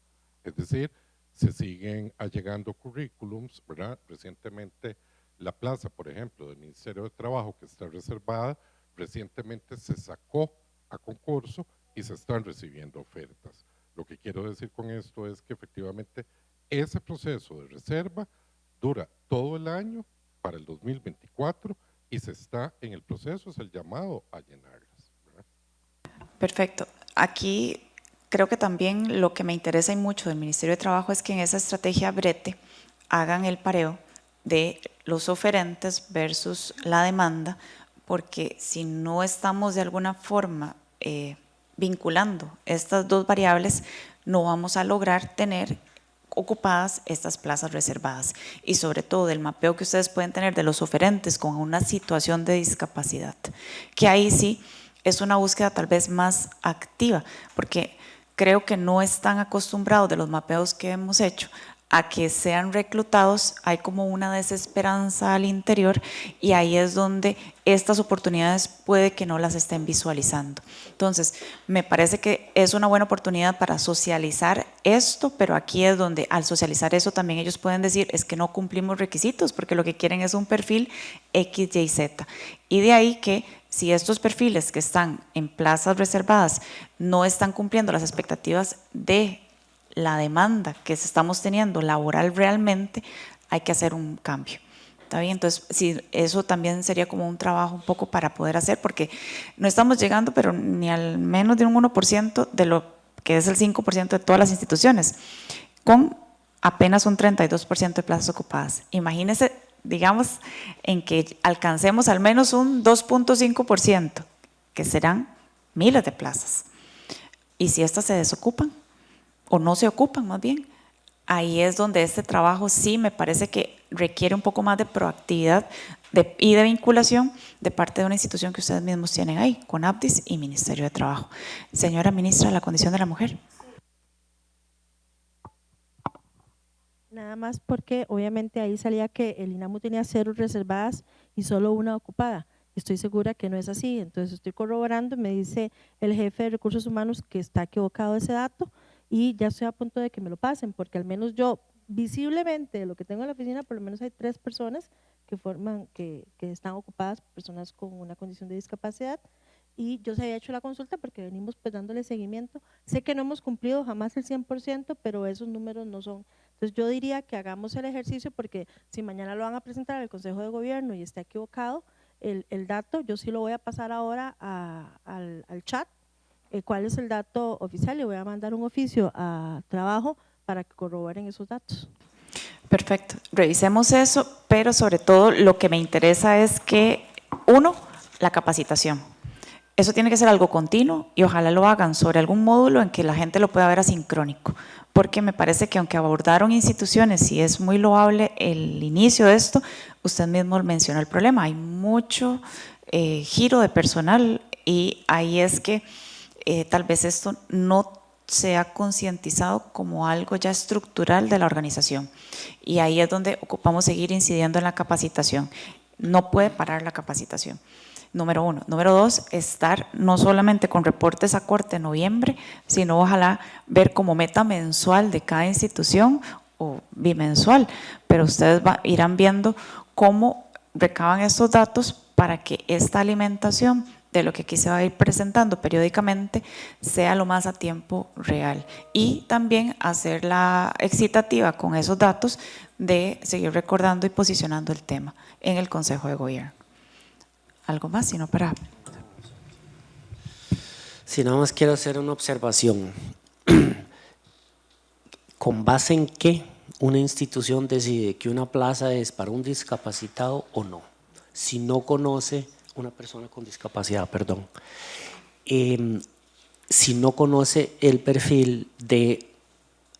es decir, se siguen allegando currículums, ¿verdad? Recientemente la plaza, por ejemplo, del Ministerio de Trabajo que está reservada, recientemente se sacó a concurso y se están recibiendo ofertas. Lo que quiero decir con esto es que efectivamente ese proceso de reserva dura todo el año para el 2024 y se está en el proceso, es el llamado a llenarlas, ¿verdad? Perfecto. Aquí creo que también lo que me interesa y mucho del Ministerio de Trabajo es que en esa estrategia brete hagan el pareo de los oferentes versus la demanda, porque si no estamos de alguna forma vinculando estas dos variables, no vamos a lograr tener ocupadas estas plazas reservadas y sobre todo del mapeo que ustedes pueden tener de los oferentes con una situación de discapacidad, que ahí sí es una búsqueda tal vez más activa, porque creo que no están acostumbrados de los mapeos que hemos hecho a que sean reclutados, hay como una desesperanza al interior y ahí es donde estas oportunidades puede que no las estén visualizando. Entonces, me parece que es una buena oportunidad para socializar esto, pero aquí es donde al socializar eso también ellos pueden decir es que no cumplimos requisitos porque lo que quieren es un perfil X, Y, Z. Y de ahí que si estos perfiles que están en plazas reservadas no están cumpliendo las expectativas de la demanda que estamos teniendo laboral realmente, hay que hacer un cambio. ¿Está bien? Entonces, sí, eso también sería como un trabajo un poco para poder hacer, porque no estamos llegando, pero ni al menos de un 1% de lo que es el 5% de todas las instituciones, con apenas un 32% de plazas ocupadas. Imagínense, digamos, en que alcancemos al menos un 2.5%, que serán miles de plazas. Y si estas se desocupan, o no se ocupan más bien, ahí es donde este trabajo sí me parece que requiere un poco más de proactividad y de vinculación de parte de una institución que ustedes mismos tienen ahí, CONAPDIS y Ministerio de Trabajo. Señora Ministra de la Condición de la Mujer. Nada más porque obviamente ahí salía que el INAMU tenía 0 reservadas y solo 1 ocupada. Estoy segura que no es así, entonces estoy corroborando, me dice el jefe de Recursos Humanos que está equivocado ese dato y ya estoy a punto de que me lo pasen, porque al menos yo, visiblemente, de lo que tengo en la oficina, por lo menos hay 3 personas que están ocupadas por personas con una condición de discapacidad, y yo se había hecho la consulta porque venimos pues dándole seguimiento. Sé que no hemos cumplido jamás el 100%, pero esos números no son. Entonces yo diría que hagamos el ejercicio, porque si mañana lo van a presentar al Consejo de Gobierno y está equivocado el dato, yo sí lo voy a pasar ahora al chat, cuál es el dato oficial, y voy a mandar un oficio a trabajo para que corroboren esos datos. Perfecto, revisemos eso, pero sobre todo lo que me interesa es que, uno, la capacitación. Eso tiene que ser algo continuo y ojalá lo hagan sobre algún módulo en que la gente lo pueda ver asincrónico, porque me parece que aunque abordaron instituciones y es muy loable el inicio de esto, usted mismo mencionó el problema, hay mucho giro de personal y ahí es que tal vez esto no se ha concientizado como algo ya estructural de la organización y ahí es donde ocupamos seguir incidiendo en la capacitación. No puede parar la capacitación. Número 1. Número 2, estar no solamente con reportes a corte en noviembre, sino ojalá ver como meta mensual de cada institución o bimensual, pero ustedes irán viendo cómo recaban estos datos para que esta alimentación de lo que aquí se va a ir presentando periódicamente sea lo más a tiempo real y también hacerla excitativa con esos datos de seguir recordando y posicionando el tema en el Consejo de Gobierno. ¿Algo más? Si no, para… Si nada más quiero hacer una observación. ¿Con base en qué una institución decide que una plaza es para un discapacitado o no? Si no conoce una persona con discapacidad, perdón. Si no conoce el perfil de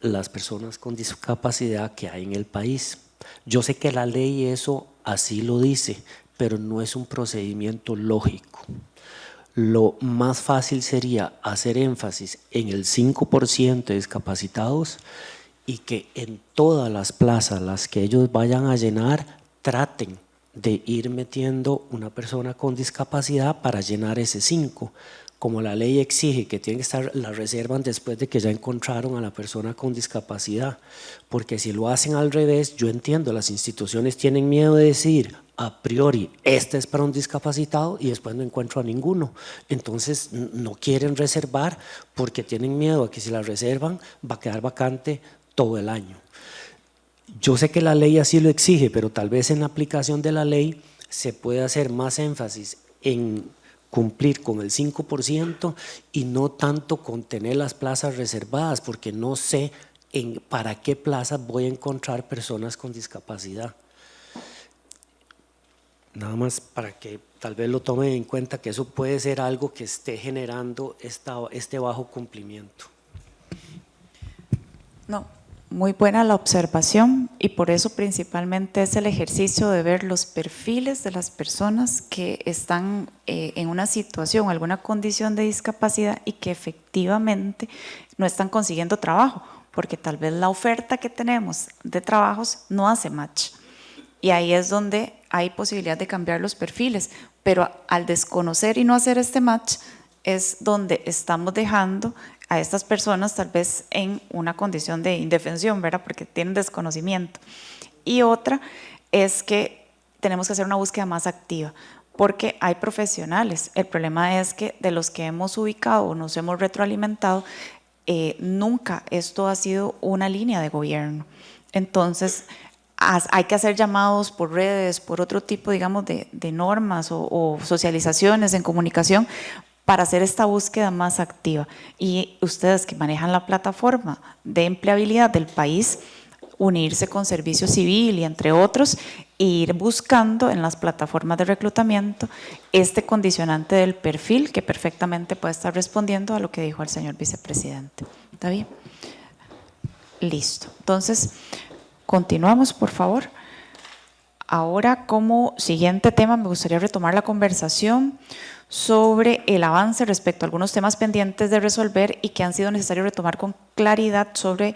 las personas con discapacidad que hay en el país. Yo sé que la ley eso así lo dice, pero no es un procedimiento lógico. Lo más fácil sería hacer énfasis en el 5% de discapacitados y que en todas las plazas las que ellos vayan a llenar traten de ir metiendo una persona con discapacidad para llenar ese 5%. Como la ley exige que tienen que estar, la reservan después de que ya encontraron a la persona con discapacidad, porque si lo hacen al revés, yo entiendo, las instituciones tienen miedo de decir a priori, este es para un discapacitado y después no encuentro a ninguno, entonces no quieren reservar porque tienen miedo a que si la reservan va a quedar vacante todo el año. Yo sé que la ley así lo exige, pero tal vez en la aplicación de la ley se puede hacer más énfasis en cumplir con el 5% y no tanto con tener las plazas reservadas, porque no sé para qué plazas voy a encontrar personas con discapacidad. Nada más para que tal vez lo tomen en cuenta, que eso puede ser algo que esté generando este bajo cumplimiento. No, muy buena la observación y por eso principalmente es el ejercicio de ver los perfiles de las personas que están en una situación, alguna condición de discapacidad y que efectivamente no están consiguiendo trabajo, porque tal vez la oferta que tenemos de trabajos no hace match. Y ahí es donde hay posibilidad de cambiar los perfiles, pero al desconocer y no hacer este match es donde estamos dejando a estas personas tal vez en una condición de indefensión, ¿verdad? Porque tienen desconocimiento. Y otra es que tenemos que hacer una búsqueda más activa, porque hay profesionales. El problema es que de los que hemos ubicado o nos hemos retroalimentado, nunca esto ha sido una línea de gobierno. Entonces, hay que hacer llamados por redes, por otro tipo, digamos, de normas o socializaciones en comunicación para hacer esta búsqueda más activa. Y ustedes que manejan la plataforma de empleabilidad del país, unirse con Servicio Civil y entre otros, e ir buscando en las plataformas de reclutamiento este condicionante del perfil que perfectamente puede estar respondiendo a lo que dijo el señor vicepresidente. ¿Está bien? Listo. Entonces, continuamos, por favor. Ahora, como siguiente tema, me gustaría retomar la conversación sobre el avance respecto a algunos temas pendientes de resolver y que han sido necesarios retomar con claridad sobre,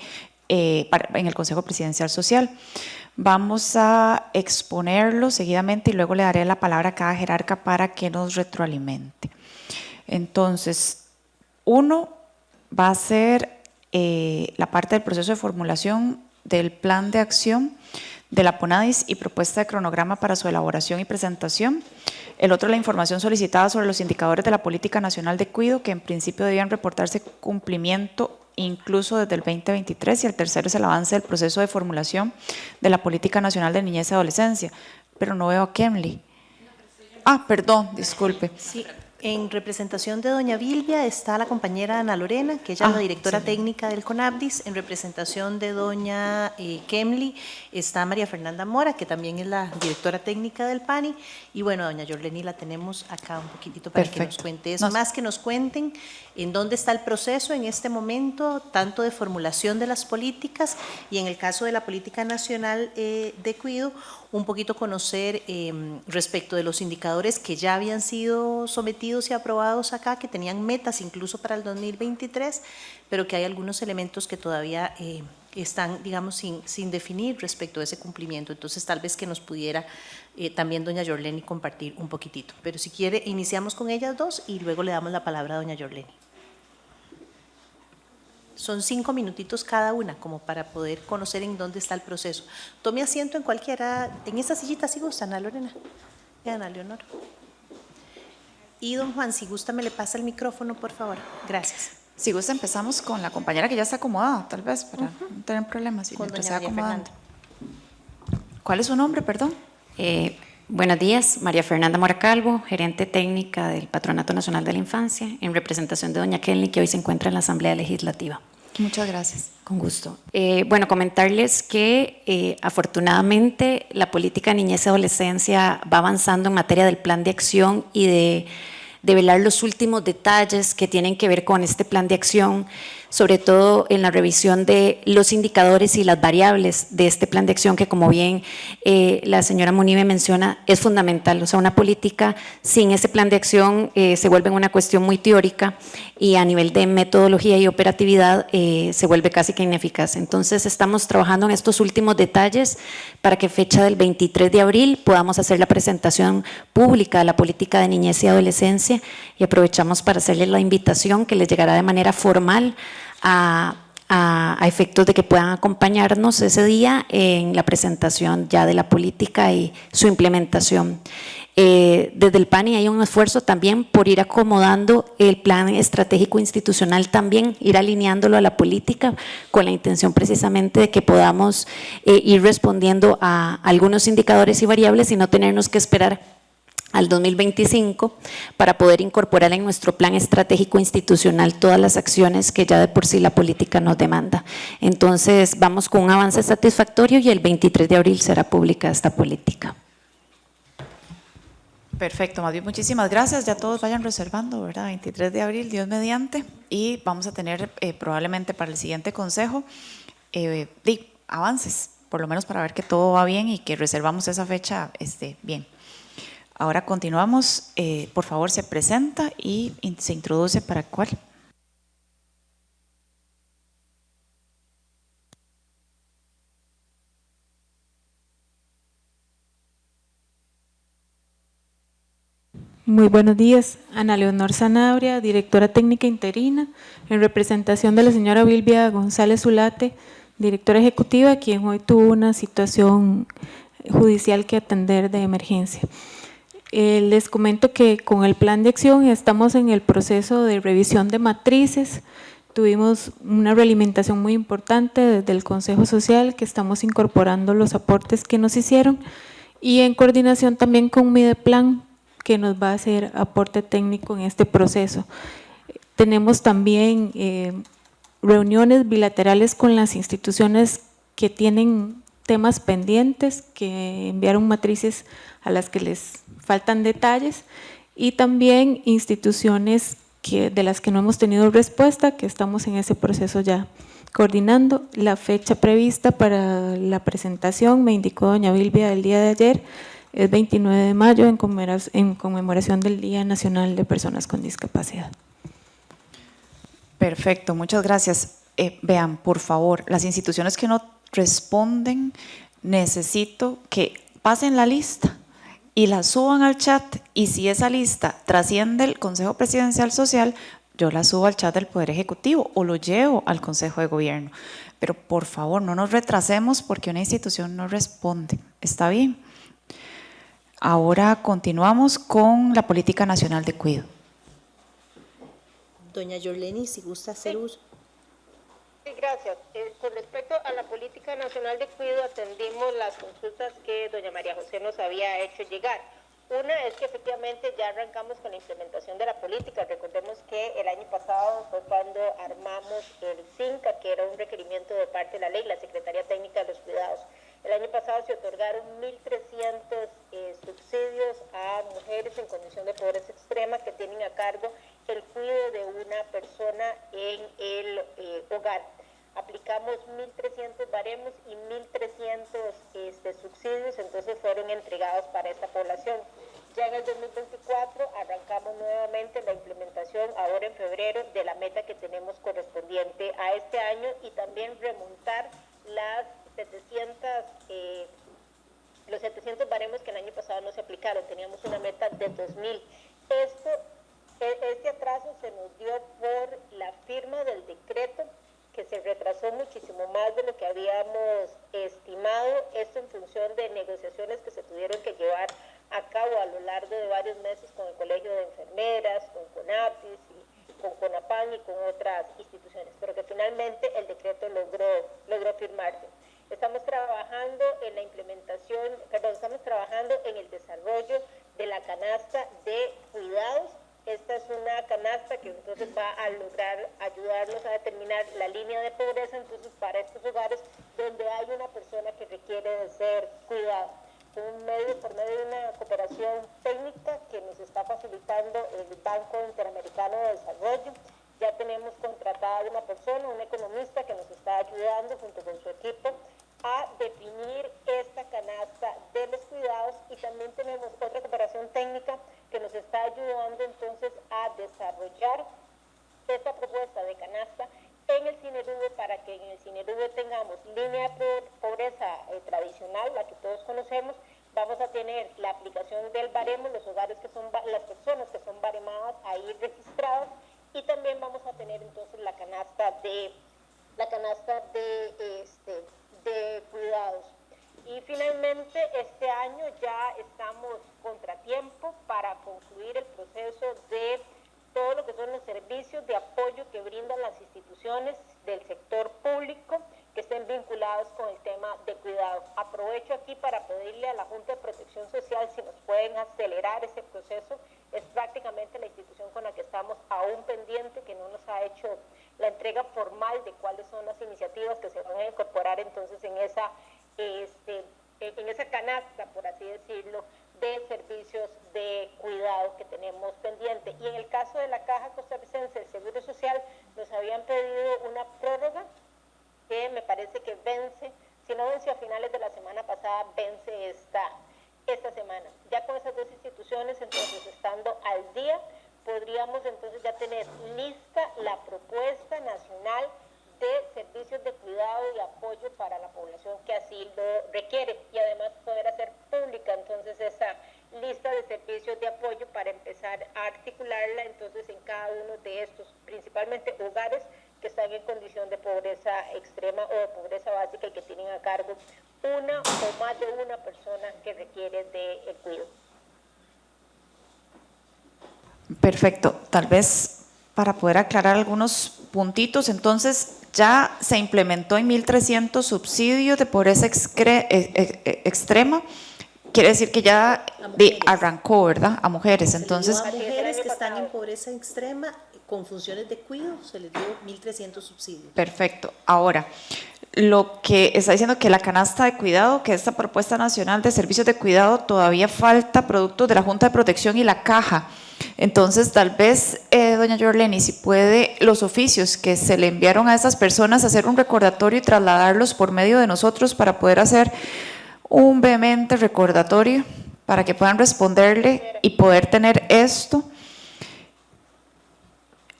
en el Consejo Presidencial Social. Vamos a exponerlo seguidamente y luego le daré la palabra a cada jerarca para que nos retroalimente. Entonces, uno va a ser la parte del proceso de formulación del plan de acción de la PONADIS y propuesta de cronograma para su elaboración y presentación. El otro, la información solicitada sobre los indicadores de la Política Nacional de Cuidado, que en principio debían reportarse cumplimiento incluso desde el 2023. Y el tercero es el avance del proceso de formulación de la Política Nacional de Niñez y Adolescencia. Pero no veo a Kemly. Ah, perdón, disculpe. Sí, en representación de doña Vilvia está la compañera Ana Lorena, que ella es la directora técnica del CONAPDIS. En representación de doña Kemly está María Fernanda Mora, que también es la directora técnica del PANI. Y bueno, doña Yorleni la tenemos acá un poquitito para que nos cuente eso. Más que nos cuenten en dónde está el proceso en este momento, tanto de formulación de las políticas y en el caso de la Política Nacional de Cuidado, un poquito conocer respecto de los indicadores que ya habían sido sometidos y aprobados acá, que tenían metas incluso para el 2023, pero que hay algunos elementos que todavía están, digamos, sin definir respecto a ese cumplimiento. Entonces, tal vez que nos pudiera también doña Yorleni compartir un poquitito. Pero si quiere, iniciamos con ellas dos y luego le damos la palabra a doña Yorleni. Son 5 minutitos cada una, como para poder conocer en dónde está el proceso. Tome asiento en cualquiera, en esta sillita si gusta, Ana Lorena y Ana Leonor. Y don Juan, si gusta me le pasa el micrófono, por favor. Gracias. Si gusta, empezamos con la compañera que ya está acomodada, tal vez, para no tener problemas. Con doña María Fernanda. ¿Cuál es su nombre, perdón? Buenos días, María Fernanda Mora Calvo, gerente técnica del Patronato Nacional de la Infancia, en representación de doña Kemly, que hoy se encuentra en la Asamblea Legislativa. Muchas gracias. Con gusto. Bueno, comentarles que afortunadamente la política de niñez y adolescencia va avanzando en materia del plan de acción y de velar los últimos detalles que tienen que ver con este plan de acción, sobre todo en la revisión de los indicadores y las variables de este plan de acción que, como bien la señora Munive menciona, es fundamental. O sea, una política sin ese plan de acción se vuelve una cuestión muy teórica y a nivel de metodología y operatividad se vuelve casi que ineficaz. Entonces, estamos trabajando en estos últimos detalles para que fecha del 23 de abril podamos hacer la presentación pública de la política de niñez y adolescencia, y aprovechamos para hacerles la invitación que les llegará de manera formal a efectos de que puedan acompañarnos ese día en la presentación ya de la política y su implementación. Desde el PANI hay un esfuerzo también por ir acomodando el plan estratégico institucional, también ir alineándolo a la política, con la intención precisamente de que podamos ir respondiendo a algunos indicadores y variables y no tenernos que esperar al 2025 para poder incorporar en nuestro plan estratégico institucional todas las acciones que ya de por sí la política nos demanda. Entonces, vamos con un avance satisfactorio y el 23 de abril será pública esta política. Perfecto, más bien muchísimas gracias. Ya todos vayan reservando, ¿verdad? 23 de abril, Dios mediante, y vamos a tener probablemente para el siguiente consejo avances, por lo menos para ver que todo va bien y que reservamos esa fecha bien. Ahora continuamos, por favor se presenta y se introduce para cuál. Muy buenos días, Ana Leonor Sanabria, directora técnica interina, en representación de la señora Vilvia González Zulate, directora ejecutiva, quien hoy tuvo una situación judicial que atender de emergencia. Les comento que con el plan de acción estamos en el proceso de revisión de matrices. Tuvimos una realimentación muy importante desde el Consejo Social, que estamos incorporando los aportes que nos hicieron, y en coordinación también con Mideplan, que nos va a hacer aporte técnico en este proceso. Tenemos también reuniones bilaterales con las instituciones que tienen temas pendientes, que enviaron matrices a las que les faltan detalles, y también instituciones de las que no hemos tenido respuesta, que estamos en ese proceso ya coordinando. La fecha prevista para la presentación, me indicó doña Vilvia el día de ayer, es 29 de mayo en conmemoración del Día Nacional de Personas con Discapacidad. Perfecto, muchas gracias. Vean, por favor, las instituciones que no responden, necesito que pasen la lista y la suban al chat, y si esa lista trasciende el Consejo Presidencial Social, yo la subo al chat del Poder Ejecutivo o lo llevo al Consejo de Gobierno. Pero por favor, no nos retrasemos porque una institución no responde. ¿Está bien? Ahora continuamos con la Política Nacional de Cuidado. Doña Yorleni, si gusta hacer uso. Sí, gracias. Con respecto a la Política Nacional de Cuidado, atendimos las consultas que doña María José nos había hecho llegar. Una es que efectivamente ya arrancamos con la implementación de la política. Recordemos que el año pasado fue cuando armamos el CINCA, que era un requerimiento de parte de la ley, la Secretaría Técnica de los Cuidados. El año pasado se otorgaron 1.300 subsidios a mujeres en condición de pobreza extrema que tienen a cargo el cuidado de una persona en el hogar. Aplicamos 1.300 baremos y 1.300 subsidios, entonces fueron entregados para esta población. Ya en el 2024 arrancamos nuevamente la implementación, ahora en febrero, de la meta que tenemos correspondiente a este año y también remontar los 700 baremos que el año pasado no se aplicaron. Teníamos una meta de 2.000. Este atraso se nos dio por la firma del decreto, que se retrasó muchísimo más de lo que habíamos estimado, esto en función de negociaciones que se tuvieron que llevar a cabo a lo largo de varios meses con el Colegio de Enfermeras, con CONAPIS, y con CONAPAN y con otras instituciones, pero que finalmente el decreto logró firmarse. Estamos trabajando en la implementación, estamos trabajando en el desarrollo de la canasta de cuidados. Esta es una canasta que entonces va a lograr ayudarnos a determinar la línea de pobreza, entonces para estos hogares donde hay una persona que requiere de ser cuidada. Por medio de una cooperación técnica que nos está facilitando el Banco Interamericano de Desarrollo, ya tenemos contratada una persona, un economista que nos está ayudando junto con su equipo a definir esta canasta de los cuidados, y también tenemos otra cooperación técnica que nos está ayudando entonces a desarrollar esta propuesta de canasta en el CINERUVE, para que en el CINERUVE tengamos línea de pobreza tradicional, la que todos conocemos. Vamos a tener la aplicación del baremo, los hogares que son, las personas que son baremadas ahí registradas, y también vamos a tener entonces la canasta de cuidados. Y finalmente este año ya estamos contratiempo para concluir el proceso de todo lo que son los servicios de apoyo que brindan las instituciones del sector público que estén vinculados con el tema de cuidado. Aprovecho aquí para pedirle a la Junta de Protección Social si nos pueden acelerar ese proceso. Es prácticamente la institución con la que estamos aún pendiente, que no nos ha hecho la entrega formal de cuáles son las iniciativas que se van a incorporar entonces en esa canasta, por así decirlo, de servicios de cuidado que tenemos pendiente. Y en el caso de la Caja Costarricense del Seguro Social, nos habían pedido una prórroga que me parece que vence, si no venció a finales de la semana pasada, vence esta semana. Ya con esas dos instituciones, entonces, estando al día, podríamos entonces ya tener lista la propuesta nacional de servicios de cuidado y apoyo para la población que así lo requiere, y además poder hacer pública entonces esa lista de servicios de apoyo para empezar a articularla entonces en cada uno de estos, principalmente hogares que están en condición de pobreza extrema o de pobreza básica y que tienen a cargo una o más de una persona que requiere de cuidado. Perfecto. Tal vez para poder aclarar algunos puntitos, entonces ya se implementó en 1.300 subsidios de pobreza extrema. Quiere decir que ya arrancó, ¿verdad? A mujeres. Entonces, a mujeres que están en pobreza extrema con funciones de cuidado se les dio 1.300 subsidios. Perfecto. Ahora, lo que está diciendo que la canasta de cuidado, que esta propuesta nacional de servicios de cuidado, todavía falta productos de la Junta de Protección y la Caja. Entonces, tal vez, doña Yorleni, si puede los oficios que se le enviaron a esas personas, hacer un recordatorio y trasladarlos por medio de nosotros para poder hacer un vehemente recordatorio para que puedan responderle y poder tener esto.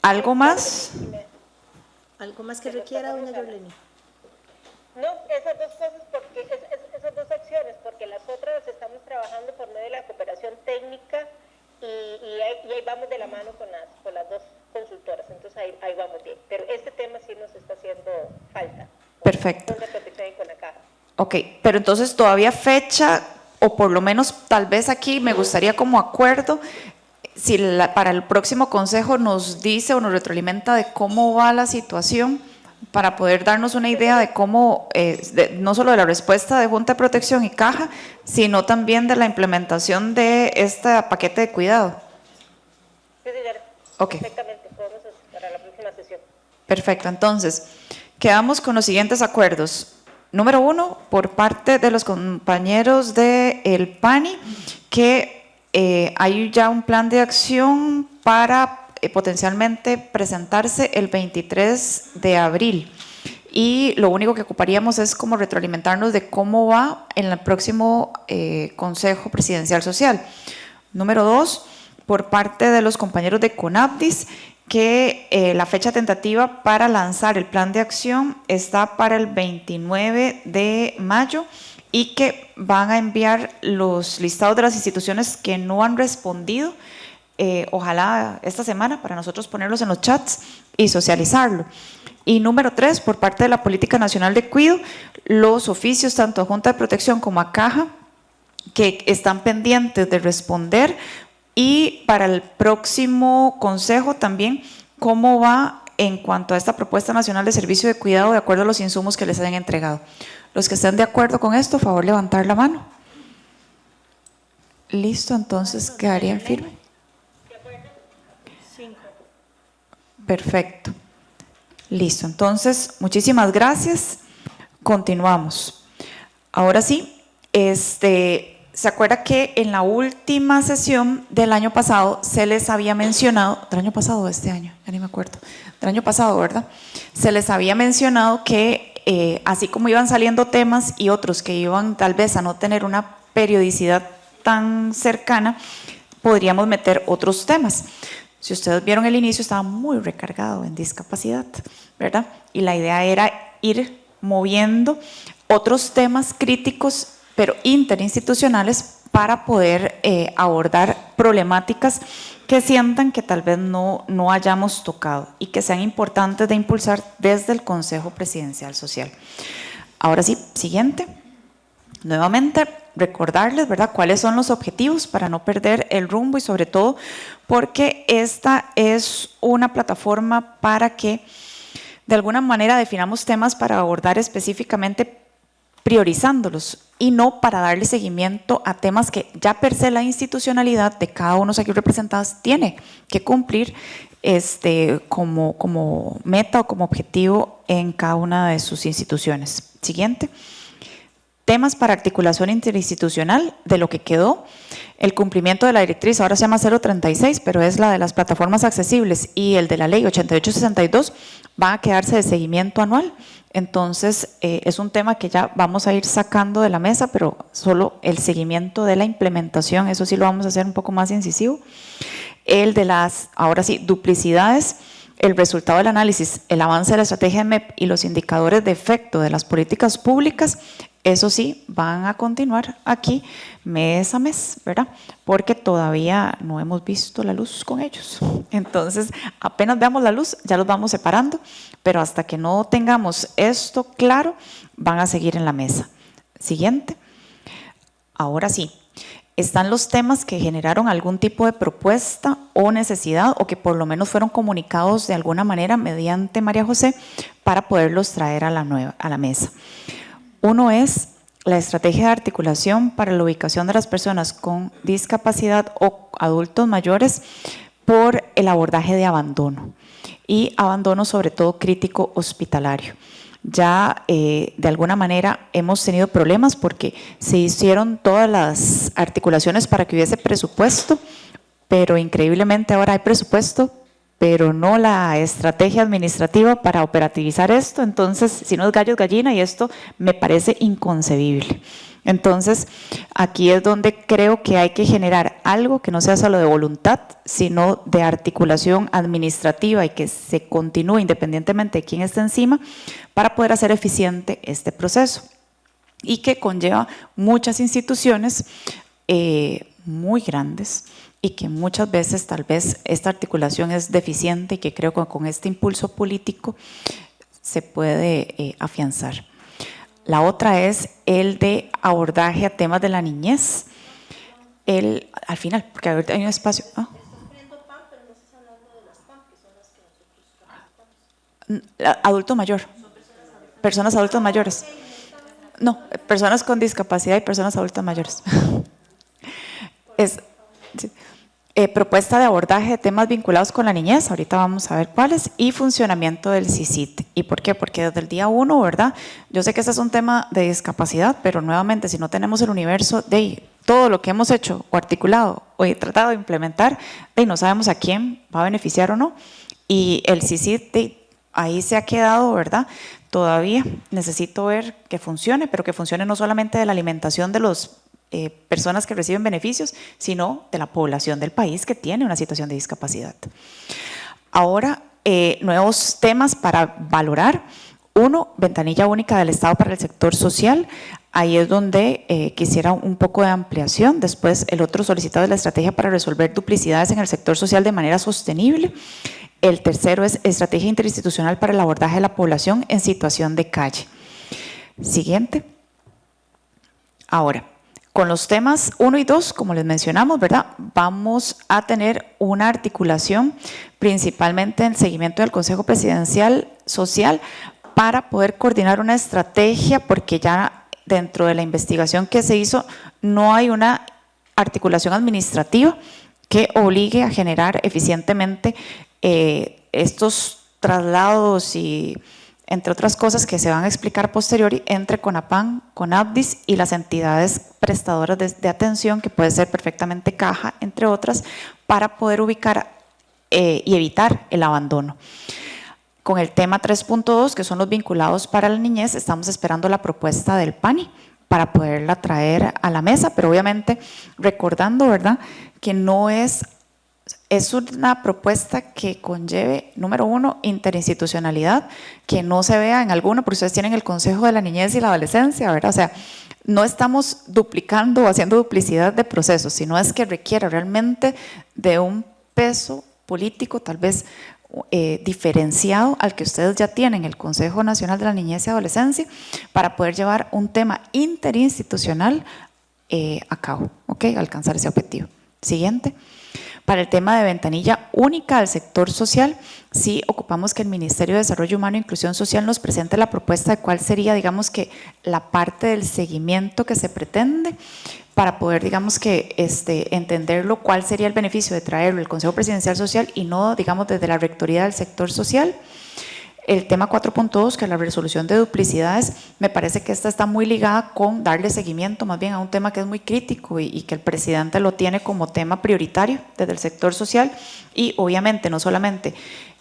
¿Algo más? ¿Algo más que requiera, doña Yorleni? No, esas dos cosas, porque esas dos acciones, porque las otras estamos trabajando por medio de la cooperación técnica y ahí vamos de la mano con las dos consultoras. Perfecto. Junta de Protección y Conacaja. Ok, pero entonces todavía fecha, o por lo menos tal vez aquí me gustaría como acuerdo, si para el próximo consejo nos dice o nos retroalimenta de cómo va la situación, para poder darnos una idea de cómo, no solo de la respuesta de Junta de Protección y Caja, sino también de la implementación de este paquete de cuidado. Sí, señora. Ok. Perfectamente, podemos para la próxima sesión. Perfecto, entonces, quedamos con los siguientes acuerdos. Número 1, por parte de los compañeros del PANI, que hay ya un plan de acción para potencialmente presentarse el 23 de abril. Y lo único que ocuparíamos es como retroalimentarnos de cómo va en el próximo Consejo Presidencial Social. Número 2, por parte de los compañeros de CONAPDIS, que la fecha tentativa para lanzar el plan de acción está para el 29 de mayo y que van a enviar los listados de las instituciones que no han respondido, ojalá esta semana, para nosotros ponerlos en los chats y socializarlo. Y número 3, por parte de la Política Nacional de Cuidado, los oficios tanto a Junta de Protección como a Caja que están pendientes de responder. Y para el próximo consejo también, ¿cómo va en cuanto a esta propuesta nacional de servicio de cuidado de acuerdo a los insumos que les hayan entregado? Los que estén de acuerdo con esto, favor levantar la mano. Listo, entonces quedarían firme. Perfecto. Listo, entonces muchísimas gracias. Continuamos. Ahora sí, ¿se acuerda que en la última sesión del año pasado se les había mencionado, del año pasado o este año, ya ni me acuerdo, del año pasado, ¿verdad? Se les había mencionado que así como iban saliendo temas y otros que iban tal vez a no tener una periodicidad tan cercana, podríamos meter otros temas. Si ustedes vieron el inicio, estaba muy recargado en discapacidad, ¿verdad? Y la idea era ir moviendo otros temas críticos pero interinstitucionales para poder abordar problemáticas que sientan que tal vez no hayamos tocado y que sean importantes de impulsar desde el Consejo Presidencial Social. Ahora sí, siguiente. Nuevamente, recordarles, ¿verdad?, cuáles son los objetivos para no perder el rumbo y sobre todo porque esta es una plataforma para que de alguna manera definamos temas para abordar específicamente priorizándolos y no para darle seguimiento a temas que ya per se la institucionalidad de cada uno de los aquí representados tiene que cumplir como meta o como objetivo en cada una de sus instituciones. Siguiente. Temas para articulación interinstitucional de lo que quedó. El cumplimiento de la directriz, ahora se llama 036, pero es la de las plataformas accesibles, y el de la ley 8862 van a quedarse de seguimiento anual. Entonces, es un tema que ya vamos a ir sacando de la mesa, pero solo el seguimiento de la implementación, eso sí lo vamos a hacer un poco más incisivo. El de las, ahora sí, duplicidades, el resultado del análisis, el avance de la estrategia de MEP y los indicadores de efecto de las políticas públicas, eso sí, van a continuar aquí mes a mes, ¿verdad? Porque todavía no hemos visto la luz con ellos. Entonces, apenas veamos la luz, ya los vamos separando, pero hasta que no tengamos esto claro, van a seguir en la mesa. Siguiente. Ahora sí, están los temas que generaron algún tipo de propuesta o necesidad o que por lo menos fueron comunicados de alguna manera mediante María José para poderlos traer a la mesa. Uno es la estrategia de articulación para la ubicación de las personas con discapacidad o adultos mayores por el abordaje de abandono y abandono sobre todo crítico hospitalario. Ya de alguna manera hemos tenido problemas porque se hicieron todas las articulaciones para que hubiese presupuesto, pero increíblemente ahora hay presupuesto, pero no la estrategia administrativa para operativizar esto. Entonces, si no es gallo es gallina, y esto me parece inconcebible. Entonces, aquí es donde creo que hay que generar algo que no sea solo de voluntad, sino de articulación administrativa y que se continúe independientemente de quién esté encima para poder hacer eficiente este proceso y que conlleva muchas instituciones muy grandes y que muchas veces tal vez esta articulación es deficiente y que creo que con este impulso político se puede afianzar. La otra es el de abordaje a temas de la niñez. Al final, porque ahorita hay un espacio. ¿Ah? Adulto mayor. Personas adultas mayores. No, personas con discapacidad y personas adultas mayores. Sí. Propuesta de abordaje de temas vinculados con la niñez, ahorita vamos a ver cuáles, y funcionamiento del CICIT. ¿Y por qué? Porque desde el día 1, ¿verdad? Yo sé que este es un tema de discapacidad, pero nuevamente, si no tenemos el universo de todo lo que hemos hecho o articulado o tratado de implementar, no sabemos a quién va a beneficiar o no. Y el CICIT, ahí se ha quedado, ¿verdad? Todavía necesito ver que funcione, pero que funcione no solamente de la alimentación de los personas que reciben beneficios, sino de la población del país que tiene una situación de discapacidad. Ahora, nuevos temas para valorar. Uno, ventanilla única del Estado para el sector social. Ahí es donde quisiera un poco de ampliación. Después, el otro solicitado es la estrategia para resolver duplicidades en el sector social de manera sostenible. El tercero es estrategia interinstitucional para el abordaje de la población en situación de calle. Siguiente. Ahora, con los temas 1 y 2, como les mencionamos, ¿verdad? Vamos a tener una articulación principalmente en el seguimiento del Consejo Presidencial Social para poder coordinar una estrategia, porque ya dentro de la investigación que se hizo no hay una articulación administrativa que obligue a generar eficientemente estos traslados y entre otras cosas que se van a explicar posteriori entre CONAPAN, CONAPDIS y las entidades prestadoras de atención, que puede ser perfectamente Caja, entre otras, para poder ubicar y evitar el abandono. Con el tema 3.2, que son los vinculados para la niñez, estamos esperando la propuesta del PANI para poderla traer a la mesa, pero obviamente recordando, ¿verdad?, que no es una propuesta que conlleve, número 1, interinstitucionalidad, que no se vea en alguno, porque ustedes tienen el Consejo de la Niñez y la Adolescencia, ¿verdad? O sea, no estamos duplicando o haciendo duplicidad de procesos, sino es que requiere realmente de un peso político, tal vez diferenciado al que ustedes ya tienen, el Consejo Nacional de la Niñez y Adolescencia, para poder llevar un tema interinstitucional a cabo, ¿ok? Alcanzar ese objetivo. Siguiente. Para el tema de ventanilla única al sector social, sí ocupamos que el Ministerio de Desarrollo Humano e Inclusión Social nos presente la propuesta de cuál sería, digamos, que la parte del seguimiento que se pretende para poder, digamos, que entenderlo, cuál sería el beneficio de traerlo el Consejo Presidencial Social y no, digamos, desde la Rectoría del sector social. El tema 4.2, que es la resolución de duplicidades, me parece que esta está muy ligada con darle seguimiento más bien a un tema que es muy crítico y que el presidente lo tiene como tema prioritario desde el sector social, y obviamente no solamente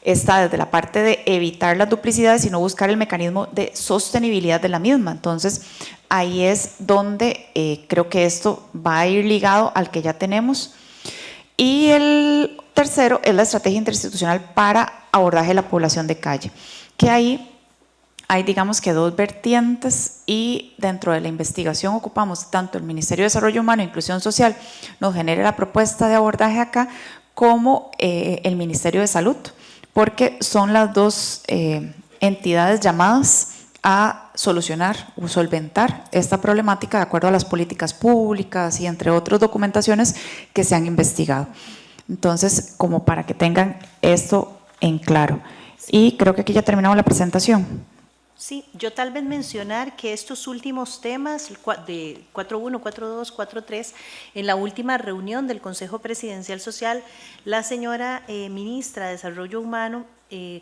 está desde la parte de evitar las duplicidades, sino buscar el mecanismo de sostenibilidad de la misma. Entonces, ahí es donde creo que esto va a ir ligado al que ya tenemos. Y el tercero es la estrategia interinstitucional para abordaje de la población de calle, que ahí hay, digamos, que dos vertientes, y dentro de la investigación ocupamos tanto el Ministerio de Desarrollo Humano e Inclusión Social nos genera la propuesta de abordaje acá, como el Ministerio de Salud, porque son las dos entidades llamadas a solucionar o solventar esta problemática de acuerdo a las políticas públicas y entre otras documentaciones que se han investigado. Entonces, como para que tengan esto en claro. Y creo que aquí ya terminamos la presentación. Sí, yo tal vez mencionar que estos últimos temas de 4.1, 4.2, 4.3, en la última reunión del Consejo Presidencial Social, la señora ministra de Desarrollo Humano,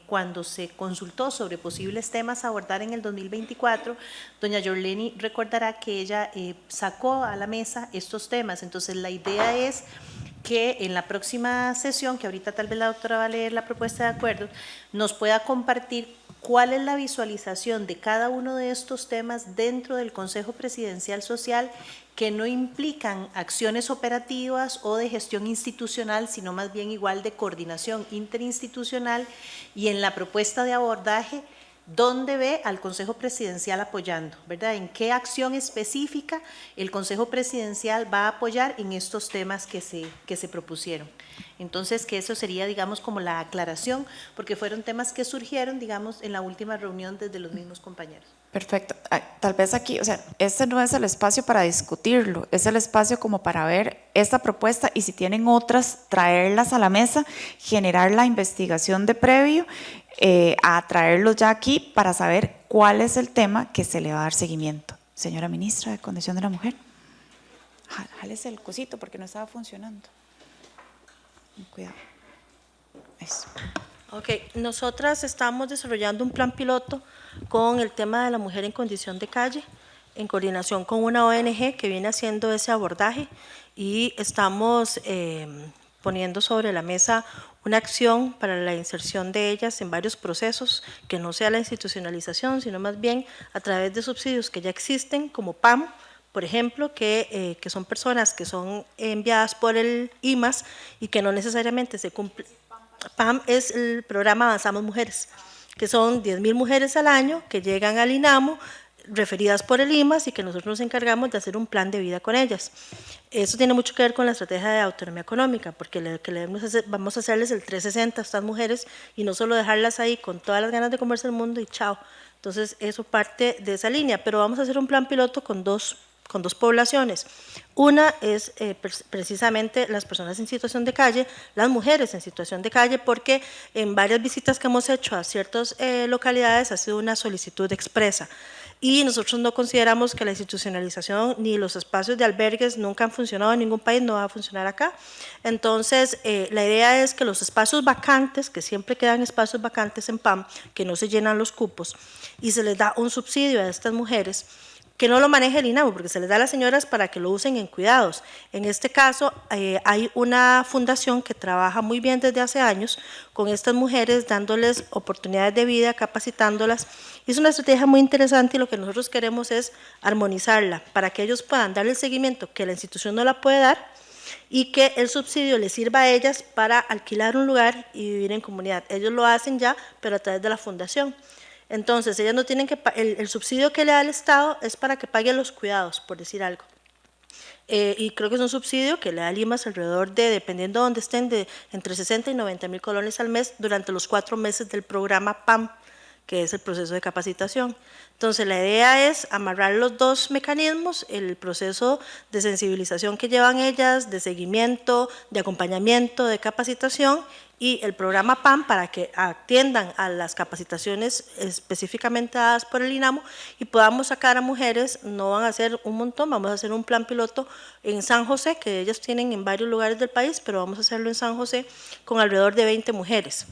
cuando se consultó sobre posibles temas a abordar en el 2024, doña Yorleni recordará que ella sacó a la mesa estos temas. Entonces, la idea es que en la próxima sesión, que ahorita tal vez la doctora va a leer la propuesta de acuerdo, nos pueda compartir cuál es la visualización de cada uno de estos temas dentro del Consejo Presidencial Social, que no implican acciones operativas o de gestión institucional, sino más bien igual de coordinación interinstitucional, y en la propuesta de abordaje, ¿dónde ve al Consejo Presidencial apoyando? ¿Verdad? ¿En qué acción específica el Consejo Presidencial va a apoyar en estos temas que se propusieron? Entonces, que eso sería, digamos, como la aclaración, porque fueron temas que surgieron, digamos, en la última reunión desde los mismos compañeros. Perfecto. Tal vez aquí, o sea, este no es el espacio para discutirlo, es el espacio como para ver esta propuesta y si tienen otras, traerlas a la mesa, generar la investigación de previo, a traerlos ya aquí para saber cuál es el tema que se le va a dar seguimiento. Señora Ministra de Condición de la Mujer, jálese el cosito porque no estaba funcionando. Cuidado. Eso. Ok, nosotras estamos desarrollando un plan piloto con el tema de la mujer en condición de calle, en coordinación con una ONG que viene haciendo ese abordaje, y estamos poniendo sobre la mesa una acción para la inserción de ellas en varios procesos, que no sea la institucionalización, sino más bien a través de subsidios que ya existen, como PAM, por ejemplo, que son personas que son enviadas por el IMAS y que no necesariamente se cumple. PAM es el programa Avanzamos Mujeres, que son 10.000 mujeres al año que llegan al INAMO referidas por el IMAS y que nosotros nos encargamos de hacer un plan de vida con ellas. Eso tiene mucho que ver con la estrategia de autonomía económica, porque vamos a hacerles el 360 a estas mujeres y no solo dejarlas ahí con todas las ganas de comerse el mundo y chao. Entonces eso parte de esa línea, pero vamos a hacer un plan piloto con dos poblaciones. Una es precisamente las personas en situación de calle, las mujeres en situación de calle, porque en varias visitas que hemos hecho a ciertas localidades ha sido una solicitud expresa. Y nosotros no consideramos que la institucionalización ni los espacios de albergues nunca han funcionado en ningún país, no va a funcionar acá. Entonces, la idea es que los espacios vacantes, que siempre quedan espacios vacantes en PAM, que no se llenan los cupos, y se les da un subsidio a estas mujeres, que no lo maneje el INAMO, porque se les da a las señoras para que lo usen en cuidados. En este caso, hay una fundación que trabaja muy bien desde hace años con estas mujeres, dándoles oportunidades de vida, capacitándolas. Es una estrategia muy interesante y lo que nosotros queremos es armonizarla para que ellos puedan darle el seguimiento que la institución no la puede dar y que el subsidio les sirva a ellas para alquilar un lugar y vivir en comunidad. Ellos lo hacen ya, pero a través de la fundación. Entonces, ellas no tienen que el subsidio que le da el Estado es para que paguen los cuidados, por decir algo. Y creo que es un subsidio que le da el IMAS alrededor de, dependiendo de dónde estén, de entre 60 y 90.000 colones al mes durante los 4 meses del programa PAM, que es el proceso de capacitación. Entonces, la idea es amarrar los dos mecanismos, el proceso de sensibilización que llevan ellas, de seguimiento, de acompañamiento, de capacitación, y el programa PAM para que atiendan a las capacitaciones específicamente dadas por el INAMO y podamos sacar a mujeres. No van a ser un montón, vamos a hacer un plan piloto en San José, que ellas tienen en varios lugares del país, pero vamos a hacerlo en San José con alrededor de 20 mujeres.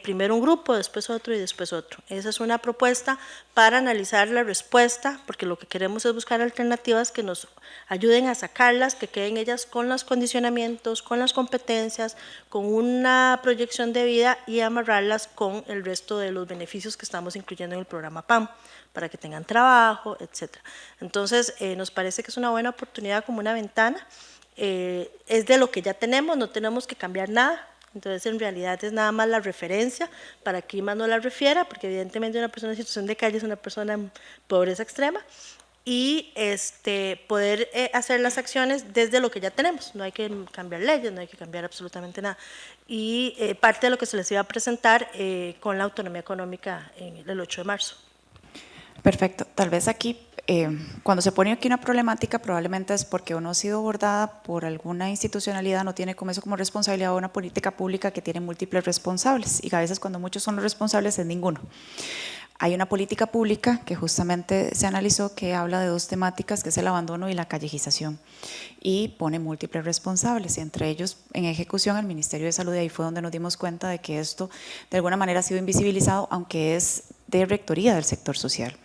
Primero un grupo, después otro y después otro. Esa es una propuesta para analizar la respuesta, porque lo que queremos es buscar alternativas que nos ayuden a sacarlas, que queden ellas con los condicionamientos, con las competencias, con una proyección de vida y amarrarlas con el resto de los beneficios que estamos incluyendo en el programa PAM, para que tengan trabajo, etc. Entonces, nos parece que es una buena oportunidad, como una ventana. Es de lo que ya tenemos, no tenemos que cambiar nada. Entonces, en realidad es nada más la referencia para que IMAS no la refiera, porque evidentemente una persona en situación de calle es una persona en pobreza extrema, y poder hacer las acciones desde lo que ya tenemos. No hay que cambiar leyes, no hay que cambiar absolutamente nada. Y parte de lo que se les iba a presentar con la autonomía económica el 8 de marzo. Perfecto. Tal vez aquí, cuando se pone aquí una problemática, probablemente es porque uno ha sido abordada por alguna institucionalidad, no tiene como eso como responsabilidad una política pública que tiene múltiples responsables, y a veces cuando muchos son los responsables es ninguno. Hay una política pública que justamente se analizó que habla de 2 temáticas, que es el abandono y la callejización, y pone múltiples responsables, entre ellos en ejecución el Ministerio de Salud, y ahí fue donde nos dimos cuenta de que esto de alguna manera ha sido invisibilizado, aunque es de rectoría del sector social.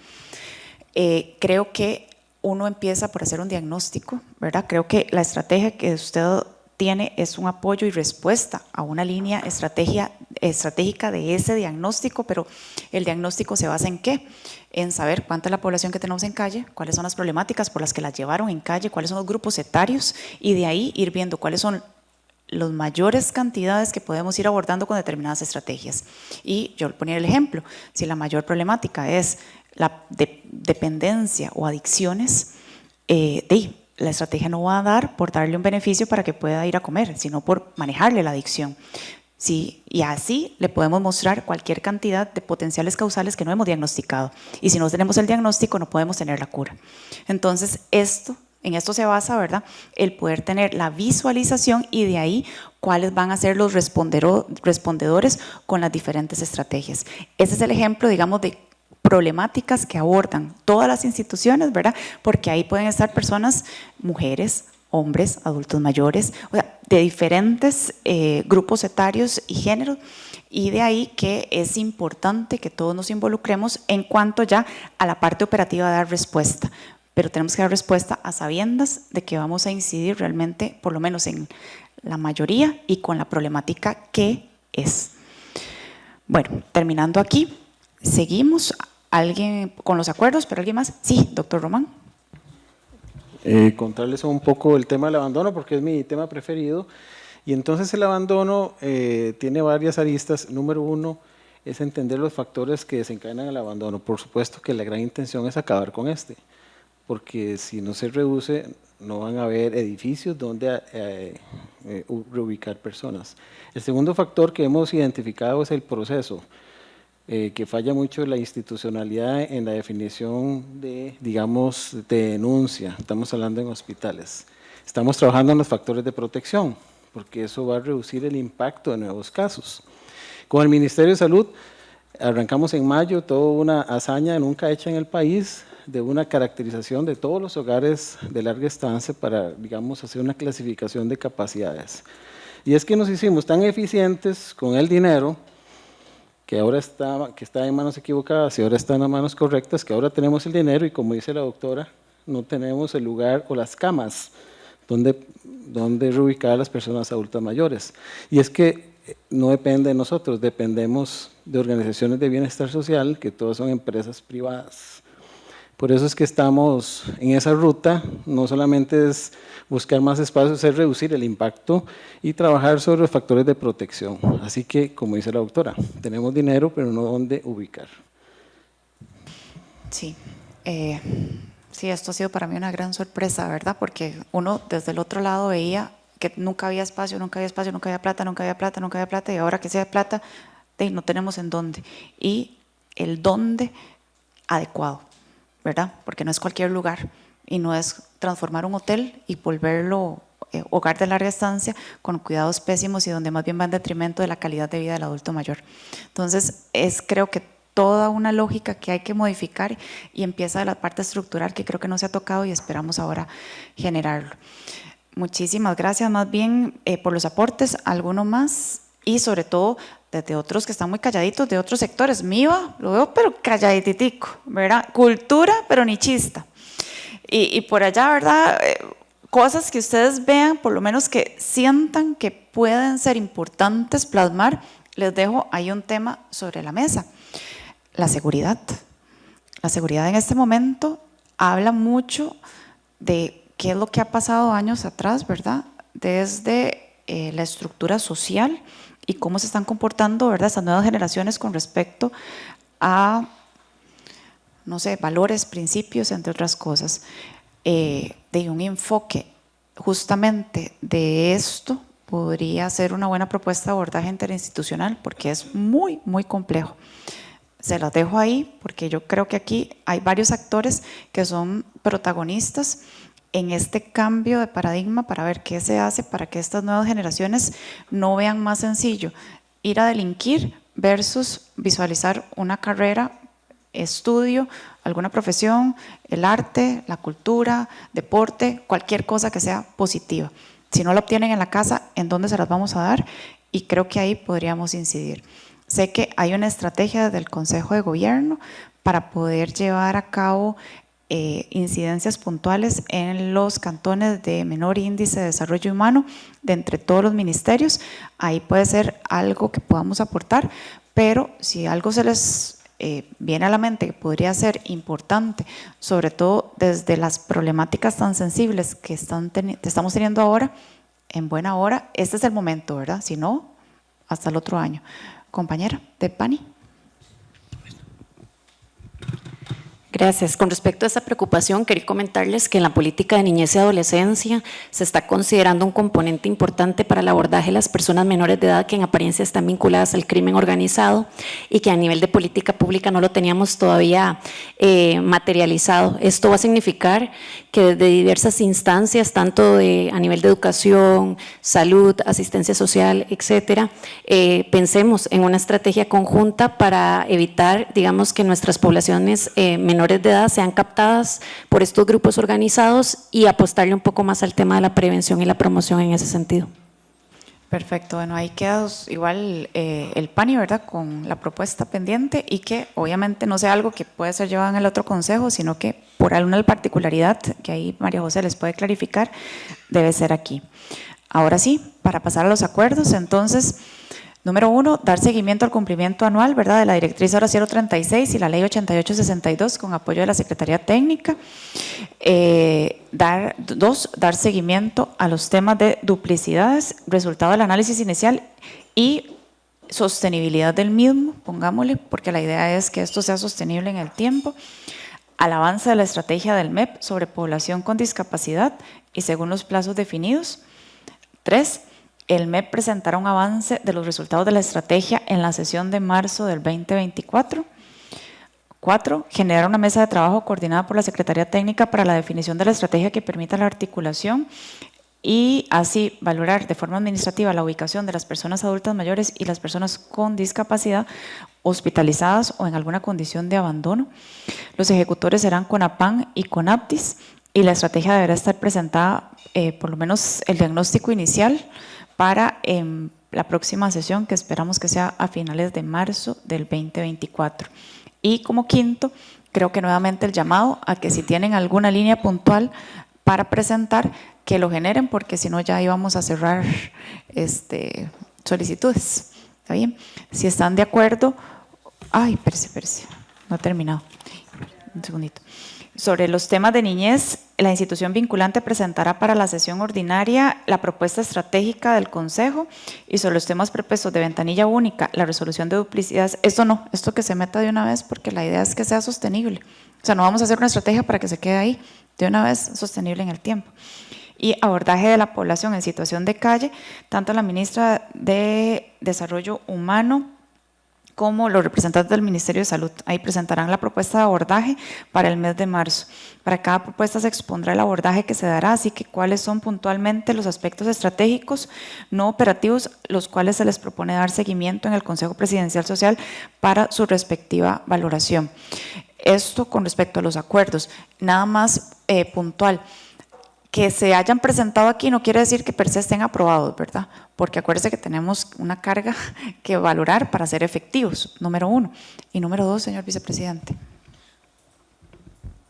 Creo que uno empieza por hacer un diagnóstico, ¿verdad? Creo que la estrategia que usted tiene es un apoyo y respuesta a una línea estratégica de ese diagnóstico, pero el diagnóstico se basa en ¿qué? En saber cuánta es la población que tenemos en calle, cuáles son las problemáticas por las que las llevaron en calle, cuáles son los grupos etarios, y de ahí ir viendo cuáles son las mayores cantidades que podemos ir abordando con determinadas estrategias. Y yo ponía el ejemplo, si la mayor problemática es la dependencia o adicciones, la estrategia no va a dar por darle un beneficio para que pueda ir a comer, sino por manejarle la adicción. Sí, y así le podemos mostrar cualquier cantidad de potenciales causales que no hemos diagnosticado. Y si no tenemos el diagnóstico, no podemos tener la cura. Entonces, en esto se basa, ¿verdad?, el poder tener la visualización y de ahí cuáles van a ser los respondedores con las diferentes estrategias. Ese es el ejemplo, digamos, de problemáticas que abordan todas las instituciones, ¿verdad? Porque ahí pueden estar personas, mujeres, hombres, adultos mayores, o sea, de diferentes grupos etarios y géneros, y de ahí que es importante que todos nos involucremos en cuanto ya a la parte operativa de dar respuesta, pero tenemos que dar respuesta a sabiendas de que vamos a incidir realmente, por lo menos en la mayoría, y con la problemática que es. Bueno, terminando aquí, seguimos. ¿Alguien con los acuerdos? ¿Pero alguien más? Sí, doctor Román. Contarles un poco el tema del abandono, porque es mi tema preferido. Y entonces el abandono tiene varias aristas. Número uno es entender los factores que desencadenan el abandono. Por supuesto que la gran intención es acabar con porque si no se reduce, no van a haber edificios donde reubicar personas. El segundo factor que hemos identificado es el proceso, que falla mucho la institucionalidad en la definición de, digamos, de denuncia. Estamos hablando en hospitales. Estamos trabajando en los factores de protección, porque eso va a reducir el impacto de nuevos casos. Con el Ministerio de Salud arrancamos en mayo toda una hazaña nunca hecha en el país de una caracterización de todos los hogares de larga estancia para, digamos, hacer una clasificación de capacidades. Y es que nos hicimos tan eficientes con el dinero que ahora está en manos equivocadas y ahora está en las manos correctas, que ahora tenemos el dinero y, como dice la doctora, no tenemos el lugar o las camas donde reubicar a las personas adultas mayores. Y es que no depende de nosotros, dependemos de organizaciones de bienestar social, que todas son empresas privadas. Por eso es que estamos en esa ruta, no solamente es buscar más espacios, es reducir el impacto y trabajar sobre los factores de protección. Así que, como dice la doctora, tenemos dinero, pero no dónde ubicar. Sí, sí, esto ha sido para mí una gran sorpresa, ¿verdad? Porque uno desde el otro lado veía que nunca había espacio, nunca había espacio, nunca había plata, nunca había plata, nunca había plata, y ahora que sea plata, no tenemos en dónde. Y el dónde adecuado, ¿verdad? Porque no es cualquier lugar y no es transformar un hotel y volverlo hogar de larga estancia con cuidados pésimos y donde más bien va en detrimento de la calidad de vida del adulto mayor. Entonces, creo que toda una lógica que hay que modificar y empieza de la parte estructural que creo que no se ha tocado y esperamos ahora generarlo. Muchísimas gracias más bien por los aportes, alguno más y sobre todo desde otros que están muy calladitos, de otros sectores. MIVA, lo veo pero calladitico, ¿verdad? Cultura, pero ni chista. Y por allá, ¿verdad? Cosas que ustedes vean, por lo menos que sientan que pueden ser importantes plasmar. Les dejo ahí un tema sobre la mesa. La seguridad. La seguridad en este momento habla mucho de qué es lo que ha pasado años atrás, ¿verdad? Desde la estructura social y cómo se están comportando, ¿verdad?, estas nuevas generaciones con respecto a, no sé, valores, principios, entre otras cosas. De un enfoque justamente de esto podría ser una buena propuesta de abordaje interinstitucional porque es muy, muy complejo. Se las dejo ahí porque yo creo que aquí hay varios actores que son protagonistas en este cambio de paradigma para ver qué se hace para que estas nuevas generaciones no vean más sencillo ir a delinquir versus visualizar una carrera, estudio, alguna profesión, el arte, la cultura, deporte, cualquier cosa que sea positiva. Si no la obtienen en la casa, ¿en dónde se las vamos a dar? Y creo que ahí podríamos incidir. Sé que hay una estrategia del Consejo de Gobierno para poder llevar a cabo incidencias puntuales en los cantones de menor índice de desarrollo humano de entre todos los ministerios. Ahí puede ser algo que podamos aportar, pero si algo se les viene a la mente que podría ser importante, sobre todo desde las problemáticas tan sensibles que estamos teniendo ahora, en buena hora, este es el momento, ¿verdad? Si no, hasta el otro año. Compañera de PANI. Gracias. Con respecto a esta preocupación, quería comentarles que en la política de niñez y adolescencia se está considerando un componente importante para el abordaje de las personas menores de edad que en apariencia están vinculadas al crimen organizado y que a nivel de política pública no lo teníamos todavía materializado. Esto va a significar que desde diversas instancias, tanto a nivel de educación, salud, asistencia social, etcétera, pensemos en una estrategia conjunta para evitar, digamos, que nuestras poblaciones menores de edad sean captadas por estos grupos organizados y apostarle un poco más al tema de la prevención y la promoción en ese sentido. Perfecto, bueno, ahí queda igual el PANI, ¿verdad?, con la propuesta pendiente y que obviamente no sea algo que puede ser llevado en el otro consejo, sino que por alguna particularidad que ahí María José les puede clarificar, debe ser aquí. Ahora sí, para pasar a los acuerdos, entonces, número 1, dar seguimiento al cumplimiento anual, ¿verdad?, de la directriz ahora 036 y la ley 8862 con apoyo de la Secretaría Técnica. 2, dar seguimiento a los temas de duplicidades, resultado del análisis inicial y sostenibilidad del mismo, pongámosle, porque la idea es que esto sea sostenible en el tiempo. Al avance de la estrategia del MEP sobre población con discapacidad y según los plazos definidos. 3, el MEP presentará un avance de los resultados de la estrategia en la sesión de marzo del 2024. 4, generar una mesa de trabajo coordinada por la Secretaría Técnica para la definición de la estrategia que permita la articulación y así valorar de forma administrativa la ubicación de las personas adultas mayores y las personas con discapacidad hospitalizadas o en alguna condición de abandono. Los ejecutores serán CONAPAN y CONAPDIS y la estrategia deberá estar presentada, por lo menos el diagnóstico inicial, para la próxima sesión que esperamos que sea a finales de marzo del 2024. Y como quinto, creo que nuevamente el llamado a que si tienen alguna línea puntual para presentar, que lo generen, porque si no ya íbamos a cerrar solicitudes. ¿Está bien? Si están de acuerdo, espérese, no he terminado. Un segundito. Sobre los temas de niñez, la institución vinculante presentará para la sesión ordinaria la propuesta estratégica del Consejo y sobre los temas propuestos de ventanilla única, la resolución de duplicidades. Esto que se meta de una vez porque la idea es que sea sostenible. O sea, no vamos a hacer una estrategia para que se quede ahí, de una vez sostenible en el tiempo. Y abordaje de la población en situación de calle, tanto la ministra de Desarrollo Humano como los representantes del Ministerio de Salud. Ahí presentarán la propuesta de abordaje para el mes de marzo. Para cada propuesta se expondrá el abordaje que se dará, así que cuáles son puntualmente los aspectos estratégicos no operativos, los cuales se les propone dar seguimiento en el Consejo Presidencial Social para su respectiva valoración. Esto con respecto a los acuerdos, nada más puntual. Que se hayan presentado aquí no quiere decir que per se estén aprobados, ¿verdad? Porque acuérdense que tenemos una carga que valorar para ser efectivos, número 1. Y número 2, señor vicepresidente.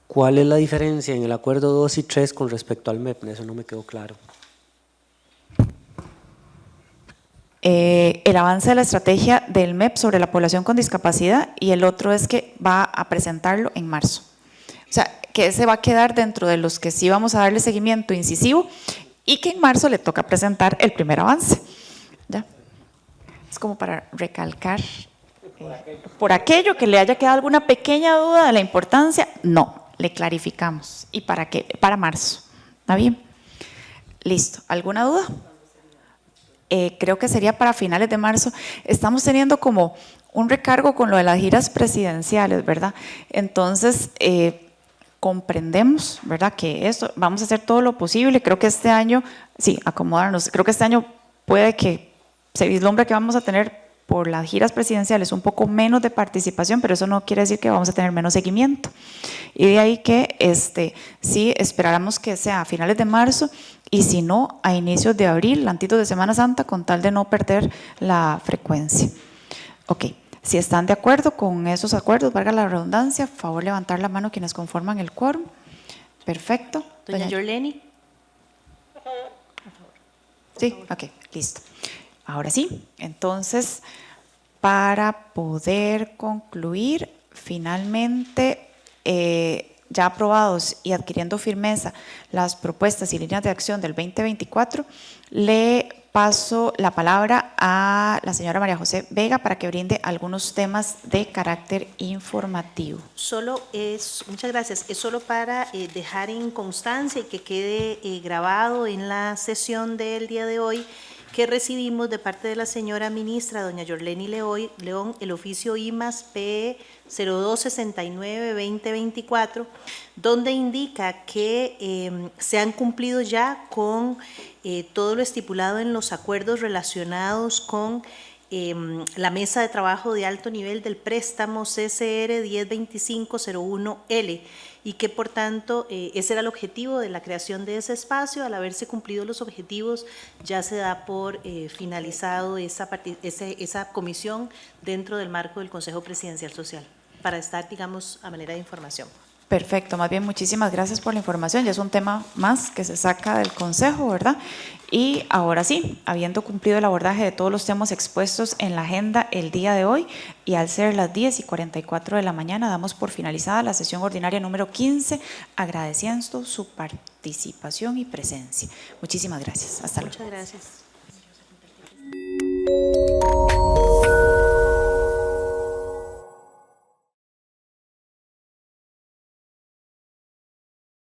¿Cuál es la diferencia en el acuerdo 2 y 3 con respecto al MEP? Eso no me quedó claro. El avance de la estrategia del MEP sobre la población con discapacidad y el otro es que va a presentarlo en marzo. O sea, que ese va a quedar dentro de los que sí vamos a darle seguimiento incisivo y que en marzo le toca presentar el primer avance. ¿Ya? Es como para recalcar, por aquello que le haya quedado alguna pequeña duda de la importancia, no, le clarificamos. ¿Y para qué? Para marzo. ¿Está bien? Listo. ¿Alguna duda? Creo que sería para finales de marzo. Estamos teniendo como un recargo con lo de las giras presidenciales, ¿verdad? Entonces, comprendemos, ¿verdad?, que esto, vamos a hacer todo lo posible. Creo que este año, sí, acomodarnos, creo que este año puede que se vislumbra que vamos a tener por las giras presidenciales un poco menos de participación, pero eso no quiere decir que vamos a tener menos seguimiento. Y de ahí que sí esperáramos que sea a finales de marzo y si no, a inicios de abril, antes de Semana Santa, con tal de no perder la frecuencia. Ok. Si están de acuerdo con esos acuerdos, valga la redundancia, favor levantar la mano quienes conforman el quórum. Perfecto. Doña Yorleni. Sí, ok, listo. Ahora sí, entonces, para poder concluir, finalmente, ya aprobados y adquiriendo firmeza las propuestas y líneas de acción del 2024, le paso la palabra a la señora María José Vega para que brinde algunos temas de carácter informativo. Muchas gracias. Es solo para dejar en constancia y que quede grabado en la sesión del día de hoy que recibimos de parte de la señora ministra, doña Yorleni León, el oficio IMAS P 0269-2024, donde indica que se han cumplido ya con todo lo estipulado en los acuerdos relacionados con la mesa de trabajo de alto nivel del préstamo CCR 102501L, y que por tanto ese era el objetivo de la creación de ese espacio. Al haberse cumplido los objetivos, ya se da por finalizado esa comisión dentro del marco del Consejo Presidencial Social, para estar, digamos, a manera de información. Perfecto, más bien muchísimas gracias por la información. Ya es un tema más que se saca del Consejo, ¿verdad? Y ahora sí, habiendo cumplido el abordaje de todos los temas expuestos en la agenda el día de hoy, y al ser las 10:44 de la mañana, damos por finalizada la sesión ordinaria número 15, agradeciendo su participación y presencia. Muchísimas gracias. Hasta luego. Muchas gracias.